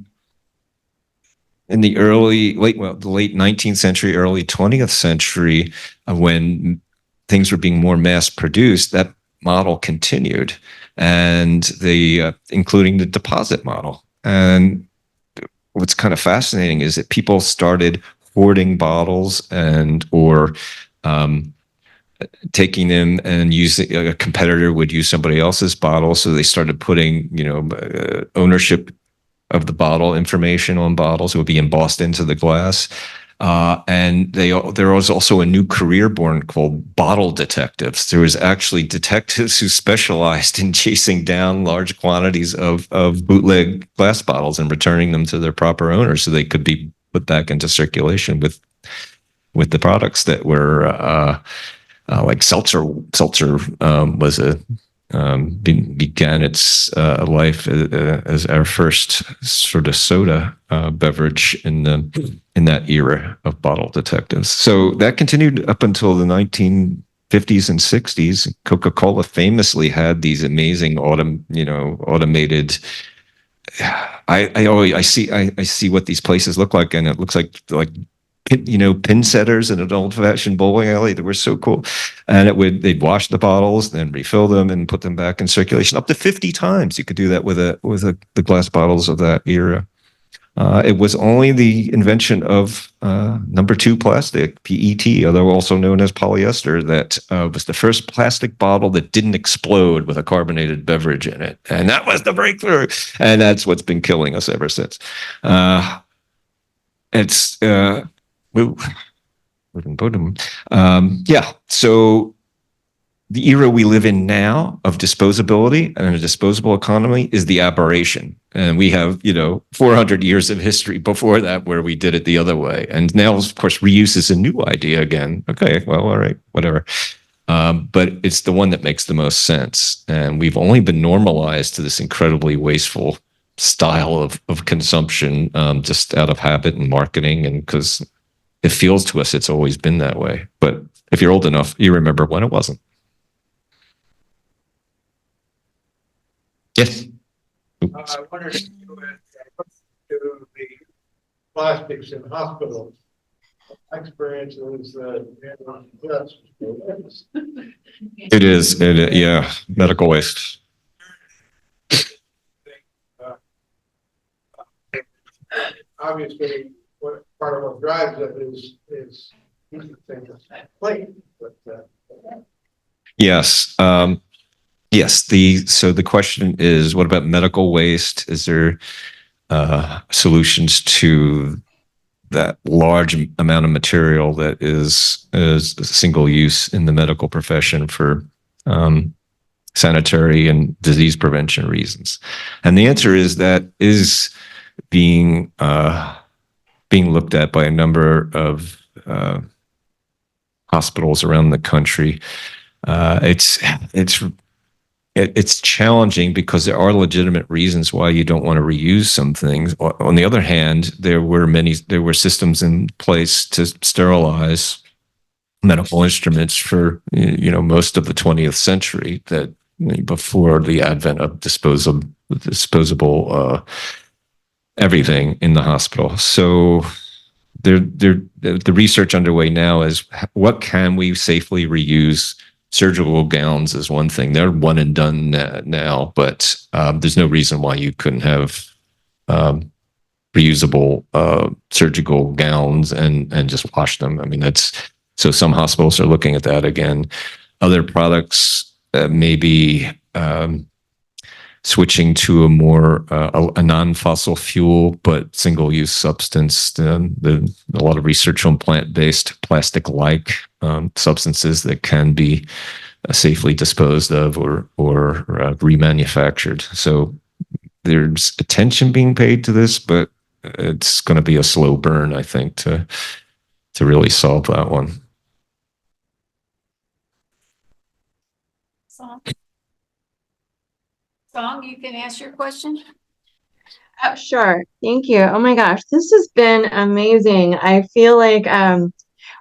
19th century, early 20th century, when things were being more mass produced, that model continued, and including the deposit model. And what's kind of fascinating is that people started hoarding bottles or taking them and using, a competitor would use somebody else's bottle. So they started putting, ownership of the bottle information on bottles. It would be embossed into the glass. And there was also a new career born called bottle detectives. There was actually detectives who specialized in chasing down large quantities of bootleg glass bottles and returning them to their proper owners so they could be put back into circulation with the products that were like seltzer. Seltzer began its life as our first sort of soda beverage in that era of bottle detectives. So that continued up until the 1950s and 60s. Coca-Cola famously had these amazing automated. I see what these places look like, and it looks like pin setters in an old-fashioned bowling alley that were so cool. And they'd wash the bottles, then refill them and put them back in circulation up to 50 times. You could do that with the glass bottles of that era. It was only the invention of number 2 plastic, PET, although also known as polyester, that was the first plastic bottle that didn't explode with a carbonated beverage in it. And that was the breakthrough. And that's what's been killing us ever since. So the era we live in now of disposability and a disposable economy is the aberration. And we have, 400 years of history before that where we did it the other way. And now, of course, reuse is a new idea again. Okay, well, all right, whatever. But it's the one that makes the most sense. And we've only been normalized to this incredibly wasteful style of consumption, just out of habit and marketing, and because it feels to us it's always been that way. But if you're old enough, you remember when it wasn't. Yes. I wondered if you would to the plastics in hospitals. My experience is It is. Yeah. Medical waste. obviously what part of what drives it is clean, but Yes. Yes. So the question is, what about medical waste? Is there solutions to that large amount of material that is single use in the medical profession for sanitary and disease prevention reasons? And the answer is that is being looked at by a number of hospitals around the country. It's challenging because there are legitimate reasons why you don't want to reuse some things. On the other hand, there were systems in place to sterilize medical instruments for most of the 20th century, that before the advent of disposable everything in the hospital. So the research underway now is, what can we safely reuse? Surgical gowns is one thing. They're one and done now, but there's no reason why you couldn't have reusable surgical gowns and just wash them. I mean, so some hospitals are looking at that again. Other products, maybe switching to a non-fossil fuel but single-use substance. A lot of research on plant-based plastic-like substances that can be safely disposed of or remanufactured. So there's attention being paid to this, but it's going to be a slow burn, I think, to really solve that one. Song, you can ask your question. Sure. Thank you. Oh my gosh, this has been amazing. I feel like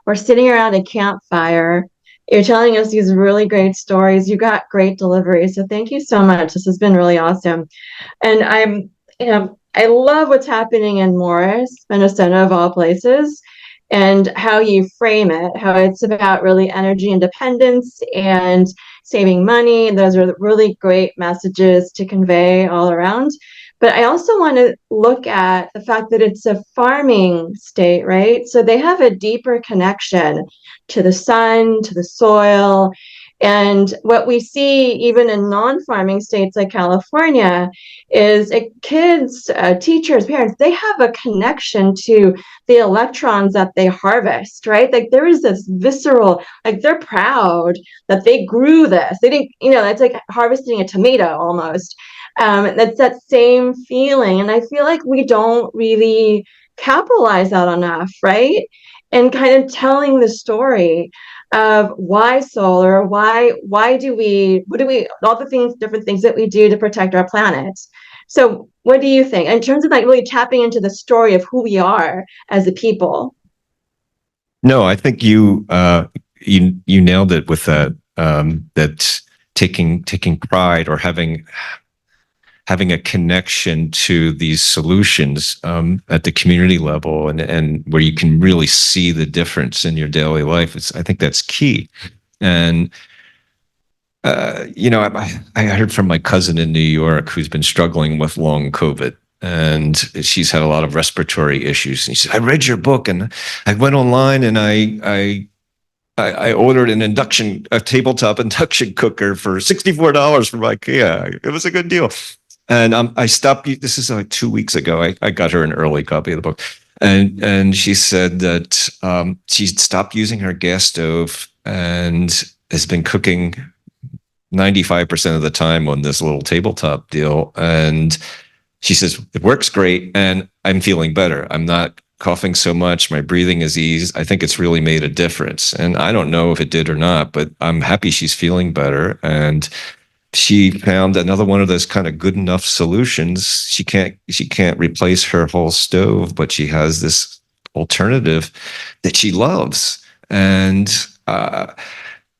we're sitting around a campfire. You're telling us these really great stories. You got great delivery. So thank you so much. This has been really awesome. And I love what's happening in Morris, Minnesota, of all places, and how you frame it, how it's about really energy independence and saving money. Those are really great messages to convey all around. But I also want to look at the fact that it's a farming state, right? So they have a deeper connection to the sun, to the soil. And what we see even in non-farming states like California is kids, teachers, parents, they have a connection to the electrons that they harvest, right? Like there is this visceral, like they're proud that they grew this. They didn't, it's like harvesting a tomato almost. That's that same feeling. And I feel like we don't really capitalize that enough, right? And kind of telling the story of why solar, why do we, all the things, different things that we do to protect our planet. So what do you think in terms of like really tapping into the story of who we are as a people? No, I think you nailed it with that, that taking pride or having a connection to these solutions at the community level, and where you can really see the difference in your daily life. I think that's key. And I heard from my cousin in New York who's been struggling with long COVID, and she's had a lot of respiratory issues. And she said, "I read your book, and I went online, and I ordered a tabletop induction cooker for $64 from IKEA. It was a good deal." And I stopped. This is like 2 weeks ago. I got her an early copy of the book, and she said that she stopped using her gas stove and has been cooking 95% of the time on this little tabletop deal. And she says it works great, and I'm feeling better. I'm not coughing so much. My breathing is eased. I think it's really made a difference. And I don't know if it did or not, but I'm happy she's feeling better. And she found another one of those kind of good enough solutions. She can't replace her whole stove, but she has this alternative that she loves. And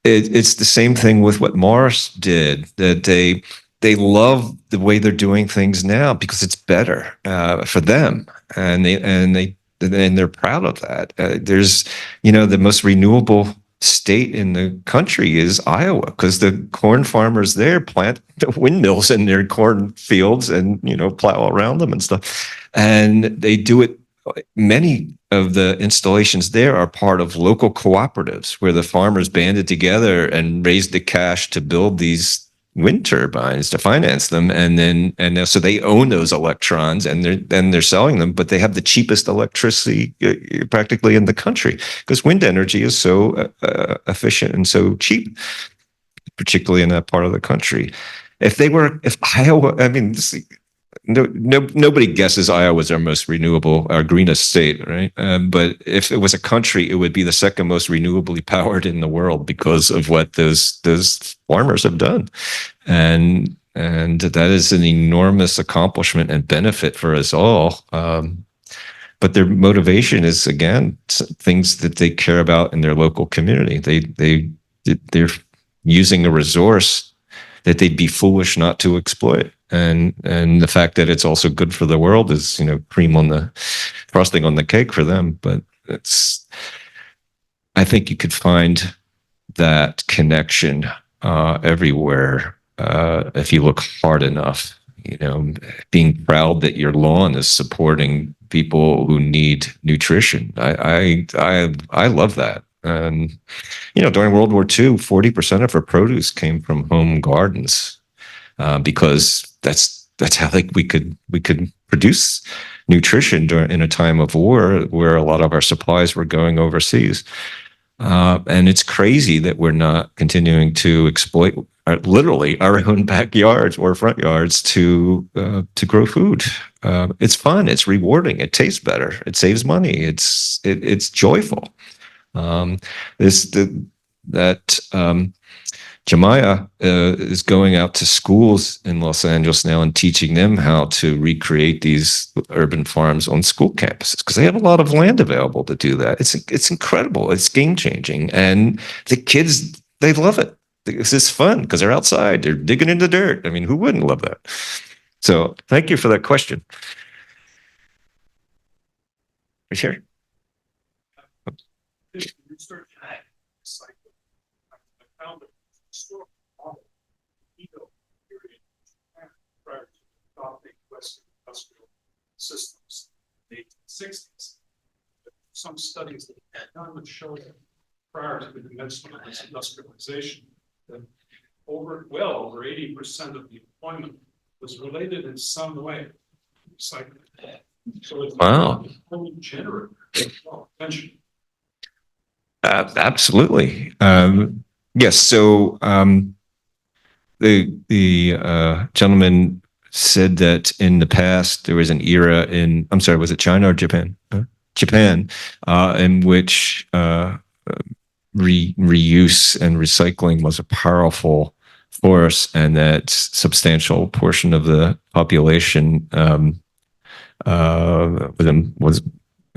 it's the same thing with what Morris did, that they love the way they're doing things now because it's better for them, and they're proud of that. There's, the most renewable state in the country is Iowa, because the corn farmers there plant the windmills in their corn fields and plow around them and stuff, and they do it. Many of the installations there are part of local cooperatives where the farmers banded together and raised the cash to build these wind turbines to finance them, so they own those electrons, and they're selling them, but they have the cheapest electricity practically in the country because wind energy is so efficient and so cheap, particularly in that part of the country. If Iowa, I mean, nobody guesses Iowa is our most renewable, our greenest state, right? But if it was a country, it would be the second most renewably powered in the world because of what those farmers have done, and that is an enormous accomplishment and benefit for us all. But their motivation is, again, things that they care about in their local community. They're using a resource that they'd be foolish not to exploit. And the fact that it's also good for the world is, cream on the frosting on the cake for them. But I think you could find that connection everywhere if you look hard enough. Being proud that your lawn is supporting people who need nutrition. I love that. And during World War II, 40% of our produce came from home gardens, because that's how we could produce nutrition in a time of war where a lot of our supplies were going overseas. And it's crazy that we're not continuing to exploit literally our own backyards or front yards to grow food. It's fun. It's rewarding. It tastes better. It saves money. It's joyful. Jemiah is going out to schools in Los Angeles now and teaching them how to recreate these urban farms on school campuses because they have a lot of land available to do that. It's incredible. It's game changing, and the kids, they love it. This is fun because they're outside. They're digging in the dirt. I mean, who wouldn't love that? So, thank you for that question. Sure. Research cycle. I found a historical model period prior to adopting Western industrial systems in the 1860s. Some studies that have done would show that prior to the commencement of industrialization, that over 80% of the employment was related in some way to recycling. So it's wow. Only generator attention. Absolutely. Yes. So the gentleman said that in the past there was an era in, I'm sorry, was it China or Japan? Japan, in which reuse and recycling was a powerful force, and that substantial portion of the population was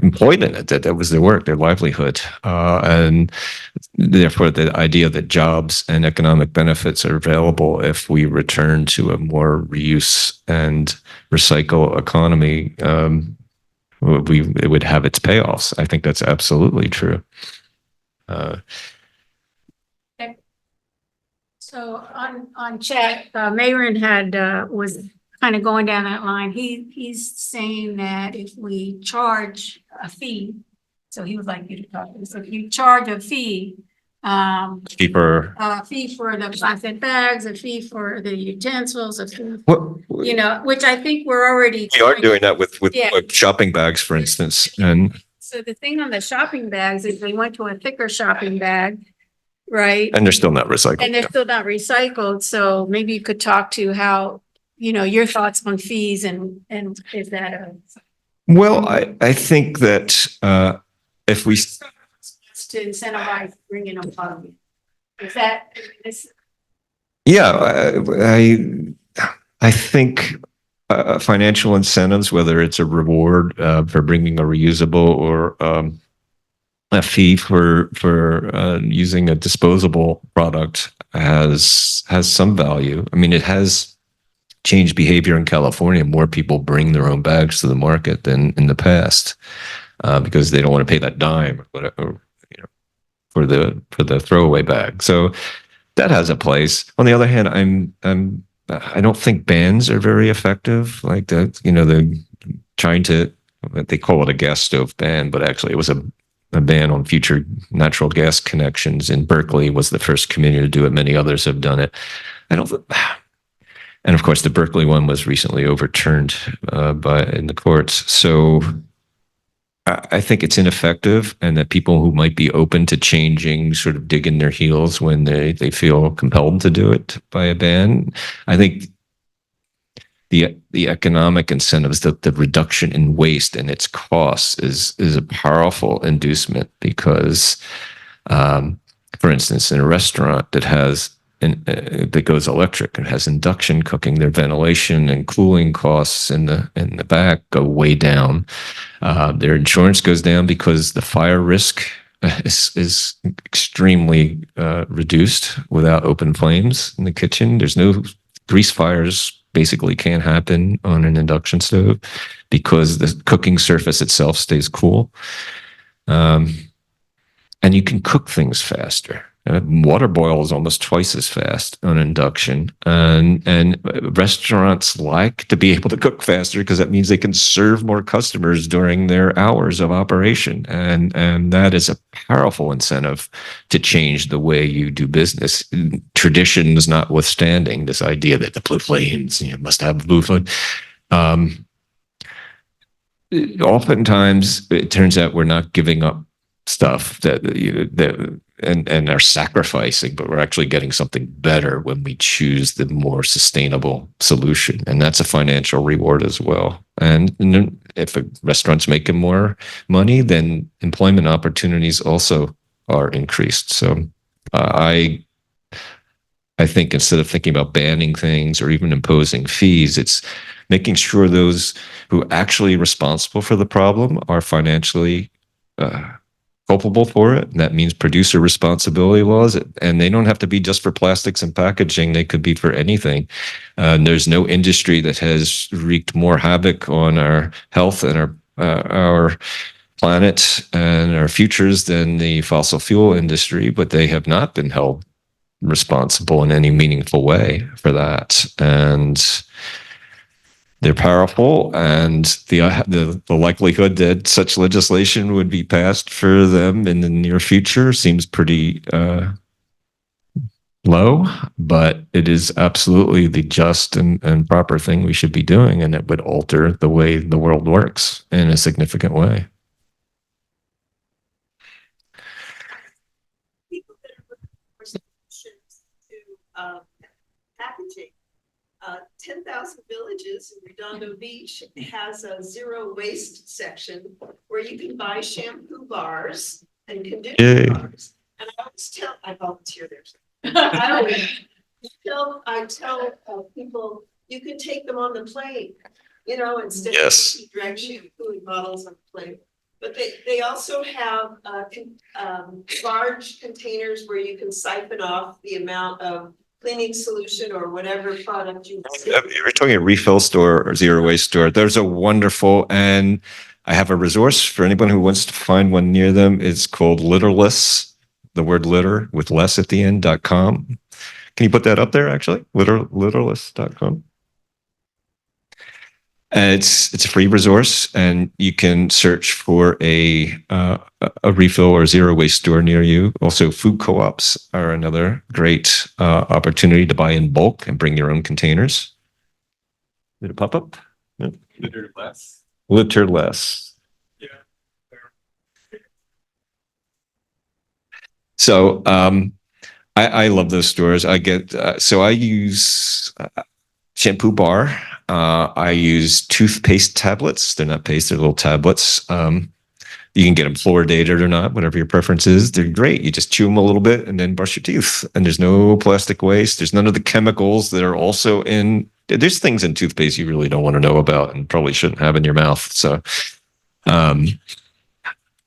employed in it. That was their work, their livelihood, and therefore the idea that jobs and economic benefits are available if we return to a more reuse and recycle economy, it would have its payoffs. I think that's absolutely true. So on chat, Mayron was kind of going down that line. He's saying that if we charge a fee, so he would like you to talk. So if you charge a fee, Cheaper. fee for the plastic bags, a fee for the utensils, a fee, Well, which I think we're already. we are doing that with Yeah. shopping bags, for instance, and So the thing on the shopping bags is they went to a thicker shopping bag, right? they're still not recycled. And they're still not recycled, so maybe you could talk to how, your thoughts on fees and is that a. Well, I think that if we, To incentivize bringing them home. Is that this? Yeah, I think financial incentives, whether it's a reward for bringing a reusable or a fee for using a disposable product, has some value. I mean, it has changed behavior in California. More people bring their own bags to the market than in the past because they don't want to pay that dime or whatever, for the throwaway bag. So that has a place. On the other hand, I don't think bans are very effective. Like the trying to, they call it a gas stove ban, but actually it was a ban on future natural gas connections in Berkeley. Was the first community to do it. Many others have done it. I don't. And of course, the Berkeley one was recently overturned in the courts. So I think it's ineffective, and that people who might be open to changing sort of dig in their heels when they feel compelled to do it by a ban. I think the economic incentives, the reduction in waste and its costs is a powerful inducement because, for instance, in a restaurant that has that goes electric and has induction cooking, their ventilation and cooling costs in the back go way down. Their insurance goes down because the fire risk is extremely reduced without open flames in the kitchen. There's no grease fires. Basically can't happen on an induction stove because the cooking surface itself stays cool. And you can cook things faster. Water boil is almost twice as fast on induction. And restaurants like to be able to cook faster because that means they can serve more customers during their hours of operation. And that is a powerful incentive to change the way you do business. Traditions notwithstanding, this idea that the blue flames, must have blue flame. Oftentimes it turns out we're not giving up stuff and are sacrificing, but we're actually getting something better when we choose the more sustainable solution. And that's a financial reward as well. And if a restaurant's making more money, then employment opportunities also are increased. So I think instead of thinking about banning things or even imposing fees, it's making sure those who are actually responsible for the problem are financially culpable for it. And that means producer responsibility laws, and they don't have to be just for plastics and packaging. They could be for anything. There's no industry that has wreaked more havoc on our health and our planet and our futures than the fossil fuel industry, but they have not been held responsible in any meaningful way for that. And they're powerful, and the likelihood that such legislation would be passed for them in the near future seems pretty low, but it is absolutely the just and proper thing we should be doing, and it would alter the way the world works in a significant way. People that are looking for solutions to packaging. 10,000 Villages in Redondo Beach has a zero waste section where you can buy shampoo bars and conditioner bars. And I always tell, I volunteer there. I tell people you can take them on the plane, instead of direct shampoo and bottles on the plane. But they also have large containers where you can siphon off the amount of cleaning solution or whatever product you want. You're talking a refill store or zero waste store. There's a wonderful, and I have a resource for anyone who wants to find one near them. It's called Litterless, the word litter with less at the end.com. Can you put that up there actually? Litterless.com. It's a free resource, and you can search for a refill or zero waste store near you. Also, food co-ops are another great opportunity to buy in bulk and bring your own containers. Did it pop up? No. Litter less. Litter less. Yeah. So I love those stores. I use shampoo bar. I use toothpaste tablets. They're not paste, they're little tablets. You can get them fluoridated or not, whatever your preference is. They're great. You just chew them a little bit and then brush your teeth. And there's no plastic waste. There's none of the chemicals that are also in. There's things in toothpaste you really don't want to know about and probably shouldn't have in your mouth. So,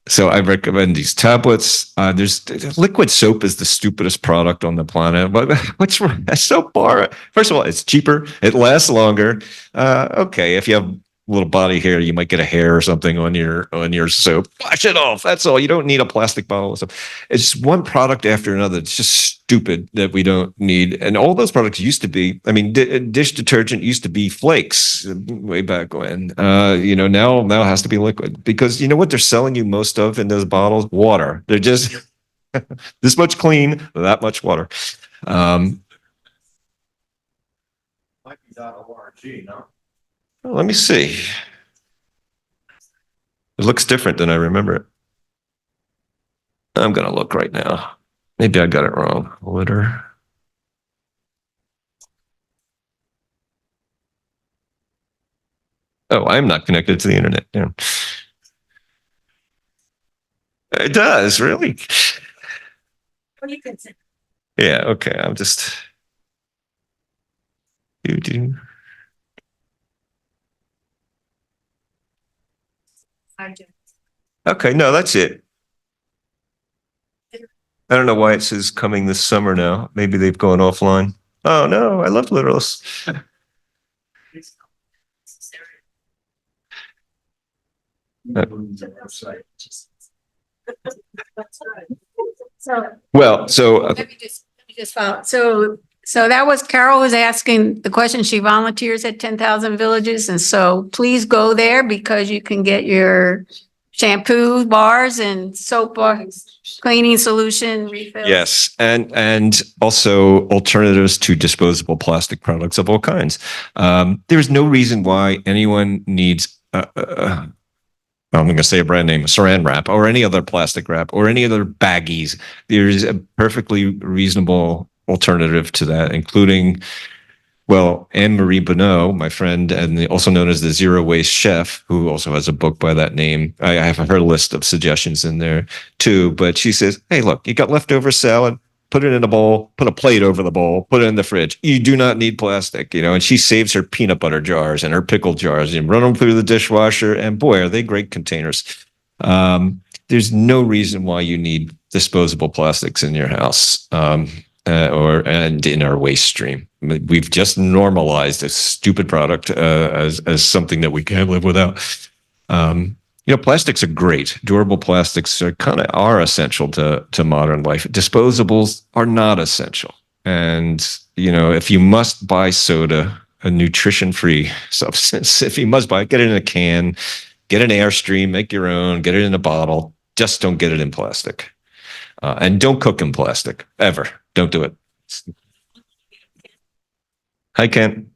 so I recommend these tablets. There's liquid soap is the stupidest product on the planet. But what's wrong? Soap bar? First of all, it's cheaper. It lasts longer. Okay, if you have little body hair, you might get a hair or something on your soap. Wash it off. That's all. You don't need a plastic bottle of soap. It's just one product after another. It's just stupid that we don't need. And all those products used to be. I mean, dish detergent used to be flakes way back when. Now it has to be liquid because you know what they're selling you most of in those bottles? Water. They're just this much clean, that much water. Might be .org, no? Well, let me see. It looks different than I remember it. I'm going to look right now. Maybe I got it wrong. Litter. Oh, I'm not connected to the internet. Yeah. It does, really? Yeah, okay. I'm just. Do. Okay, no, that's it. I don't know why it says coming this summer now. Maybe they've gone offline. Oh no, I love Literals. Well, so Let me just follow. So that was Carol was asking the question. She volunteers at 10,000 Villages. And so please go there because you can get your shampoo bars and soap bars, cleaning solution refills. yes, and also alternatives to disposable plastic products of all kinds. There's no reason why anyone needs. I'm going to say a brand name, Saran wrap, or any other plastic wrap, or any other baggies. There's a perfectly reasonable alternative to that, including, well, Anne-Marie Bonneau, my friend, and also known as the Zero Waste Chef, who also has a book by that name. I have her list of suggestions in there too. But she says, hey, look, you got leftover salad, put it in a bowl, put a plate over the bowl, put it in the fridge. You do not need plastic, and she saves her peanut butter jars and her pickle jars and run them through the dishwasher. And boy, are they great containers. There's no reason why you need disposable plastics in your house and in our waste stream. We've just normalized a stupid product as something that we can't live without. Plastics are great. Durable plastics are essential to modern life. Disposables are not essential. And, if you must buy soda, a nutrition-free substance, if you must buy it, get it in a can, get an Airstream, make your own, get it in a bottle. Just don't get it in plastic. And don't cook in plastic, ever. Don't do it. Hi, Ken.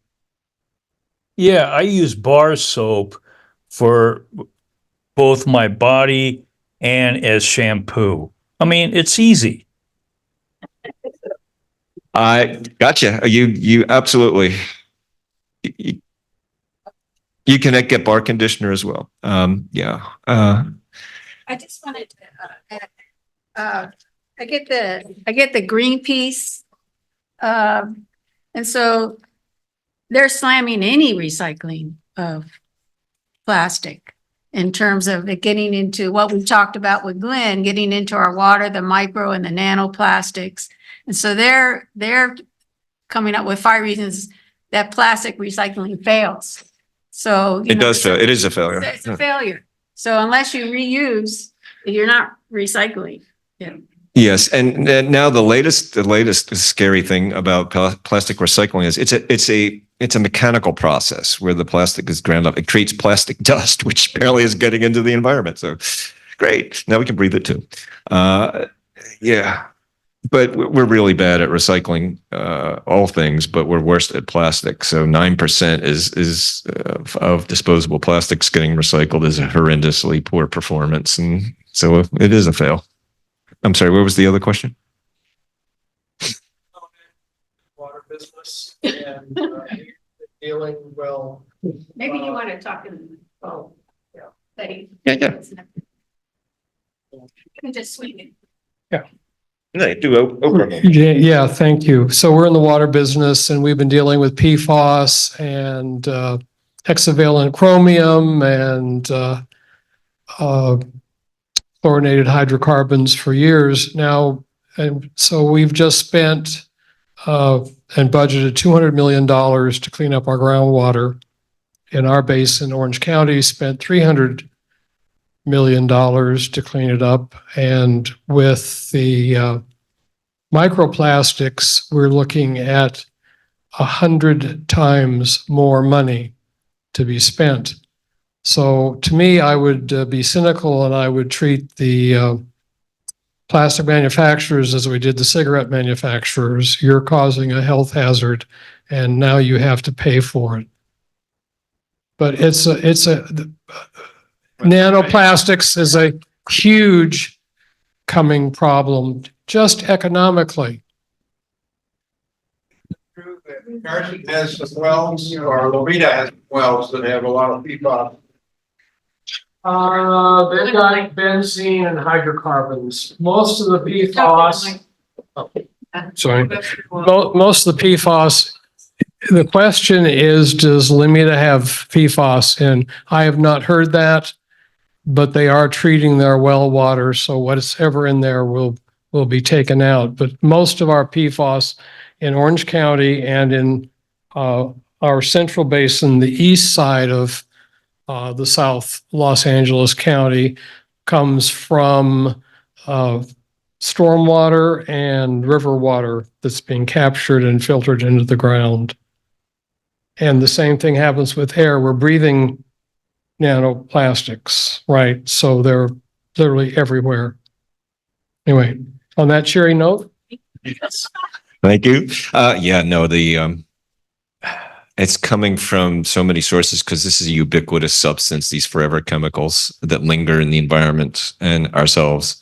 Yeah, I use bar soap for both my body and as shampoo. I mean, it's easy. I gotcha. You absolutely. You can get bar conditioner as well. Yeah. I just wanted to, I get the green piece. And so they're slamming any recycling of plastic in terms of it getting into what we talked about with Glenn, getting into our water, the micro and the nanoplastics. And so they're coming up with 5 reasons that plastic recycling fails. So It does fail. It is a failure. It's a failure. So unless you reuse, you're not recycling. Yeah. Yes, and now the latest scary thing about plastic recycling is it's a mechanical process where the plastic is ground up. It creates plastic dust, which apparently is getting into the environment. So, great. Now we can breathe it too. Yeah, but we're really bad at recycling all things, but we're worst at plastic. So 9% is of disposable plastics getting recycled is a horrendously poor performance, and so it is a fail. I'm sorry, what was the other question? Water business and dealing well. Maybe you want to talk in, yeah. Yeah. can just swing it. No, do Oprah. Yeah, thank you. So we're in the water business and we've been dealing with PFAS and hexavalent chromium and fluorinated hydrocarbons for years now. And so we've just spent and budgeted $200 million to clean up our groundwater. In our basin, Orange County spent $300 million to clean it up. And with the microplastics, we're looking at 100 times more money to be spent. So to me, I would be cynical and I would treat the plastic manufacturers as we did the cigarette manufacturers. You're causing a health hazard and now you have to pay for it. But nanoplastics is a huge coming problem just economically. True that Carson has some wells, or Loretta has wells that have a lot of PFAS. They've got benzene and hydrocarbons. Most of the PFAS. Sorry. Most of the PFAS. The question is, does Limita have PFAS? And I have not heard that, but they are treating their well water, so whatever in there will be taken out. But most of our PFAS in Orange County and in our central basin, the east side of the South Los Angeles County, comes from stormwater and river water that's being captured and filtered into the ground. And the same thing happens with air. We're breathing nanoplastics, right? So they're literally everywhere. Anyway, on that cheery note. Thank you. Yeah, no, it's coming from so many sources because this is a ubiquitous substance, these forever chemicals that linger in the environment and ourselves.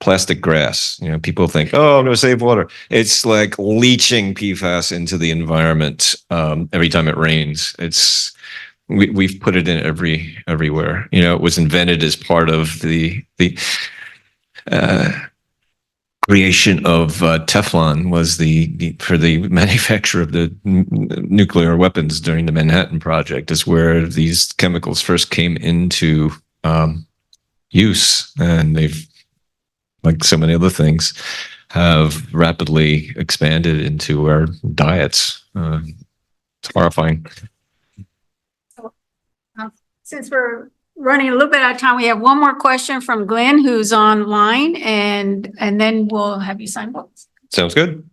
Plastic grass, people think, oh, I'm going to save water. It's like leaching PFAS into the environment every time it rains. We've put it in everywhere. It was invented as part of the creation of Teflon was for the manufacture of the nuclear weapons during the Manhattan Project is where these chemicals first came into use, and they've, like so many other things, have rapidly expanded into our diets. It's horrifying. Since we're running a little bit out of time, we have one more question from Glenn, who's online, and then we'll have you sign books. Sounds good.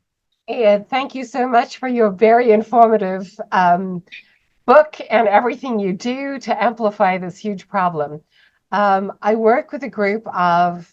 Yeah, thank you so much for your very informative book and everything you do to amplify this huge problem. I work with a group of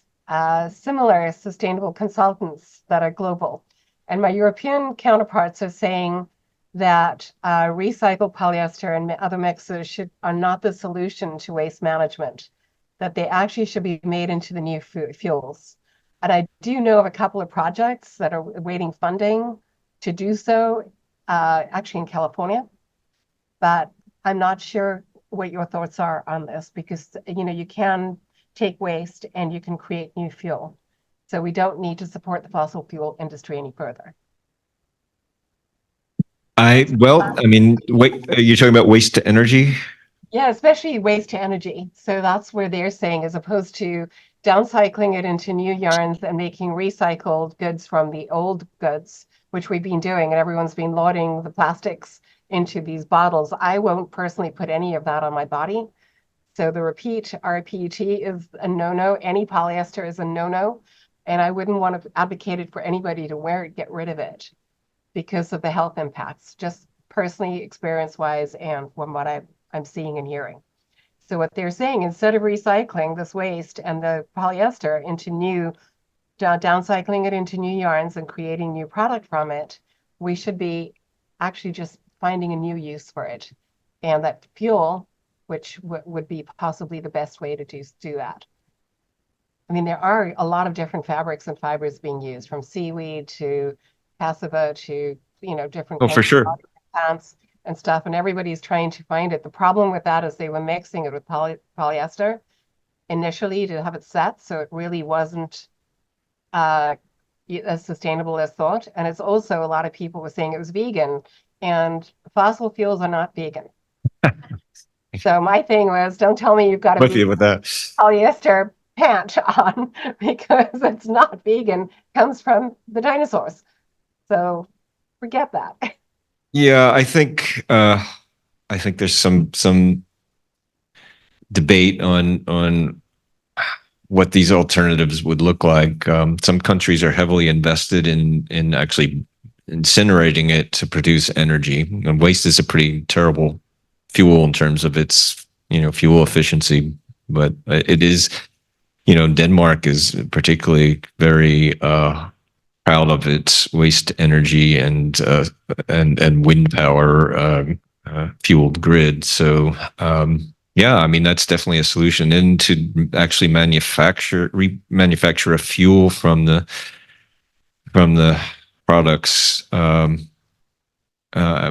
similar sustainable consultants that are global, and my European counterparts are saying that recycled polyester and other mixes are not the solution to waste management, that they actually should be made into the new fuels. And I do know of a couple of projects that are awaiting funding to do so, actually in California, but I'm not sure what your thoughts are on this, because you can take waste and you can create new fuel. So we don't need to support the fossil fuel industry any further. Wait, you're talking about waste to energy? Yeah, especially waste to energy. So that's where they're saying, as opposed to downcycling it into new yarns and making recycled goods from the old goods, which we've been doing, and everyone's been loading the plastics into these bottles. I won't personally put any of that on my body. So the repeat rPET is a no-no. Any polyester is a no-no. And I wouldn't want to advocate it for anybody to wear it, get rid of it, because of the health impacts, just personally, experience-wise, and from what I'm seeing and hearing. So what they're saying, instead of recycling this waste and the polyester into downcycling it into new yarns and creating new product from it, we should be actually just finding a new use for it. And that fuel, which would be possibly the best way to do that. I mean, there are a lot of different fabrics and fibers being used, from seaweed to cassava to, different Oh, for sure. plants and stuff, and everybody's trying to find it. The problem with that is they were mixing it with polyester, initially to have it set, so it really wasn't as sustainable as thought. And it's also, a lot of people were saying it was vegan, and fossil fuels are not vegan. So my thing was, don't tell me you've got With you a with that. polyester pant on, because it's not vegan. It comes from the dinosaurs. So forget that. Yeah, I think there's some debate on what these alternatives would look like. Some countries are heavily invested in actually incinerating it to produce energy. And waste is a pretty terrible fuel in terms of its, fuel efficiency, but it is, Denmark is particularly very proud of its waste energy and wind power fueled grid. So yeah, I mean that's definitely a solution. And to actually remanufacture a fuel from the products,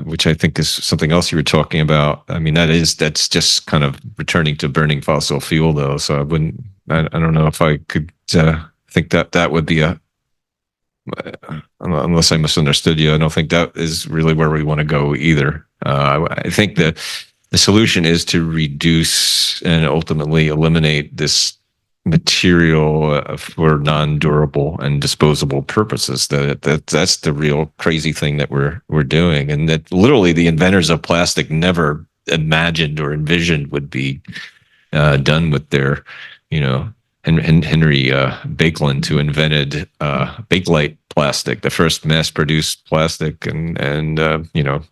which I think is something else you were talking about. I mean that's just kind of returning to burning fossil fuel, though. So I don't know if I could think that would be unless I misunderstood you, I don't think that is really where we want to go either. I think the solution is to reduce and ultimately eliminate this material for non-durable and disposable purposes. That's the real crazy thing that we're doing, and that literally the inventors of plastic never imagined or envisioned would be done with their, Henry Bakelin, who invented Bakelite plastic, the first mass-produced plastic, and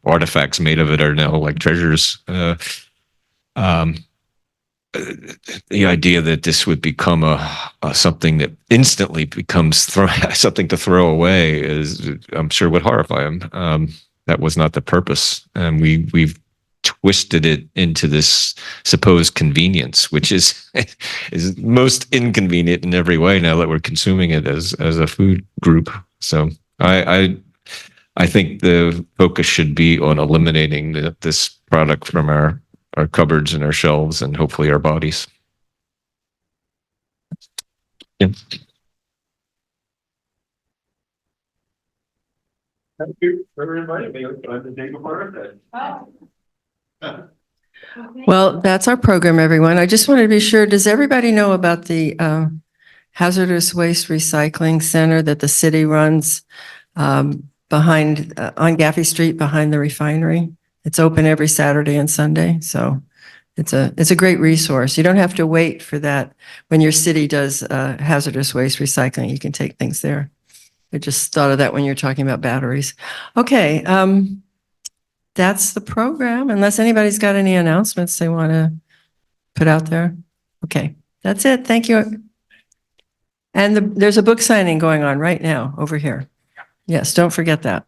artifacts made of it are now like treasures. The idea that this would become a something that instantly becomes something to throw away is, I'm sure, would horrify him. That was not the purpose, and we've twisted it into this supposed convenience, which is most inconvenient in every way now that we're consuming it as a food group. So I think the focus should be on eliminating this product from our cupboards and our shelves and hopefully our bodies. Yeah. Thank you for inviting me on the day before birthday. Well, that's our program, everyone. I just wanted to be sure, does everybody know about the hazardous waste recycling center that the city runs behind on Gaffey Street behind the refinery? It's open every Saturday and Sunday, so it's a great resource. You don't have to wait for that when your city does hazardous waste recycling. You can take things there. I just thought of that when you're talking about batteries. Okay, that's the program, unless anybody's got any announcements they want to put out there. Okay, that's it. Thank you. And there's a book signing going on right now over here. Yes, don't forget that.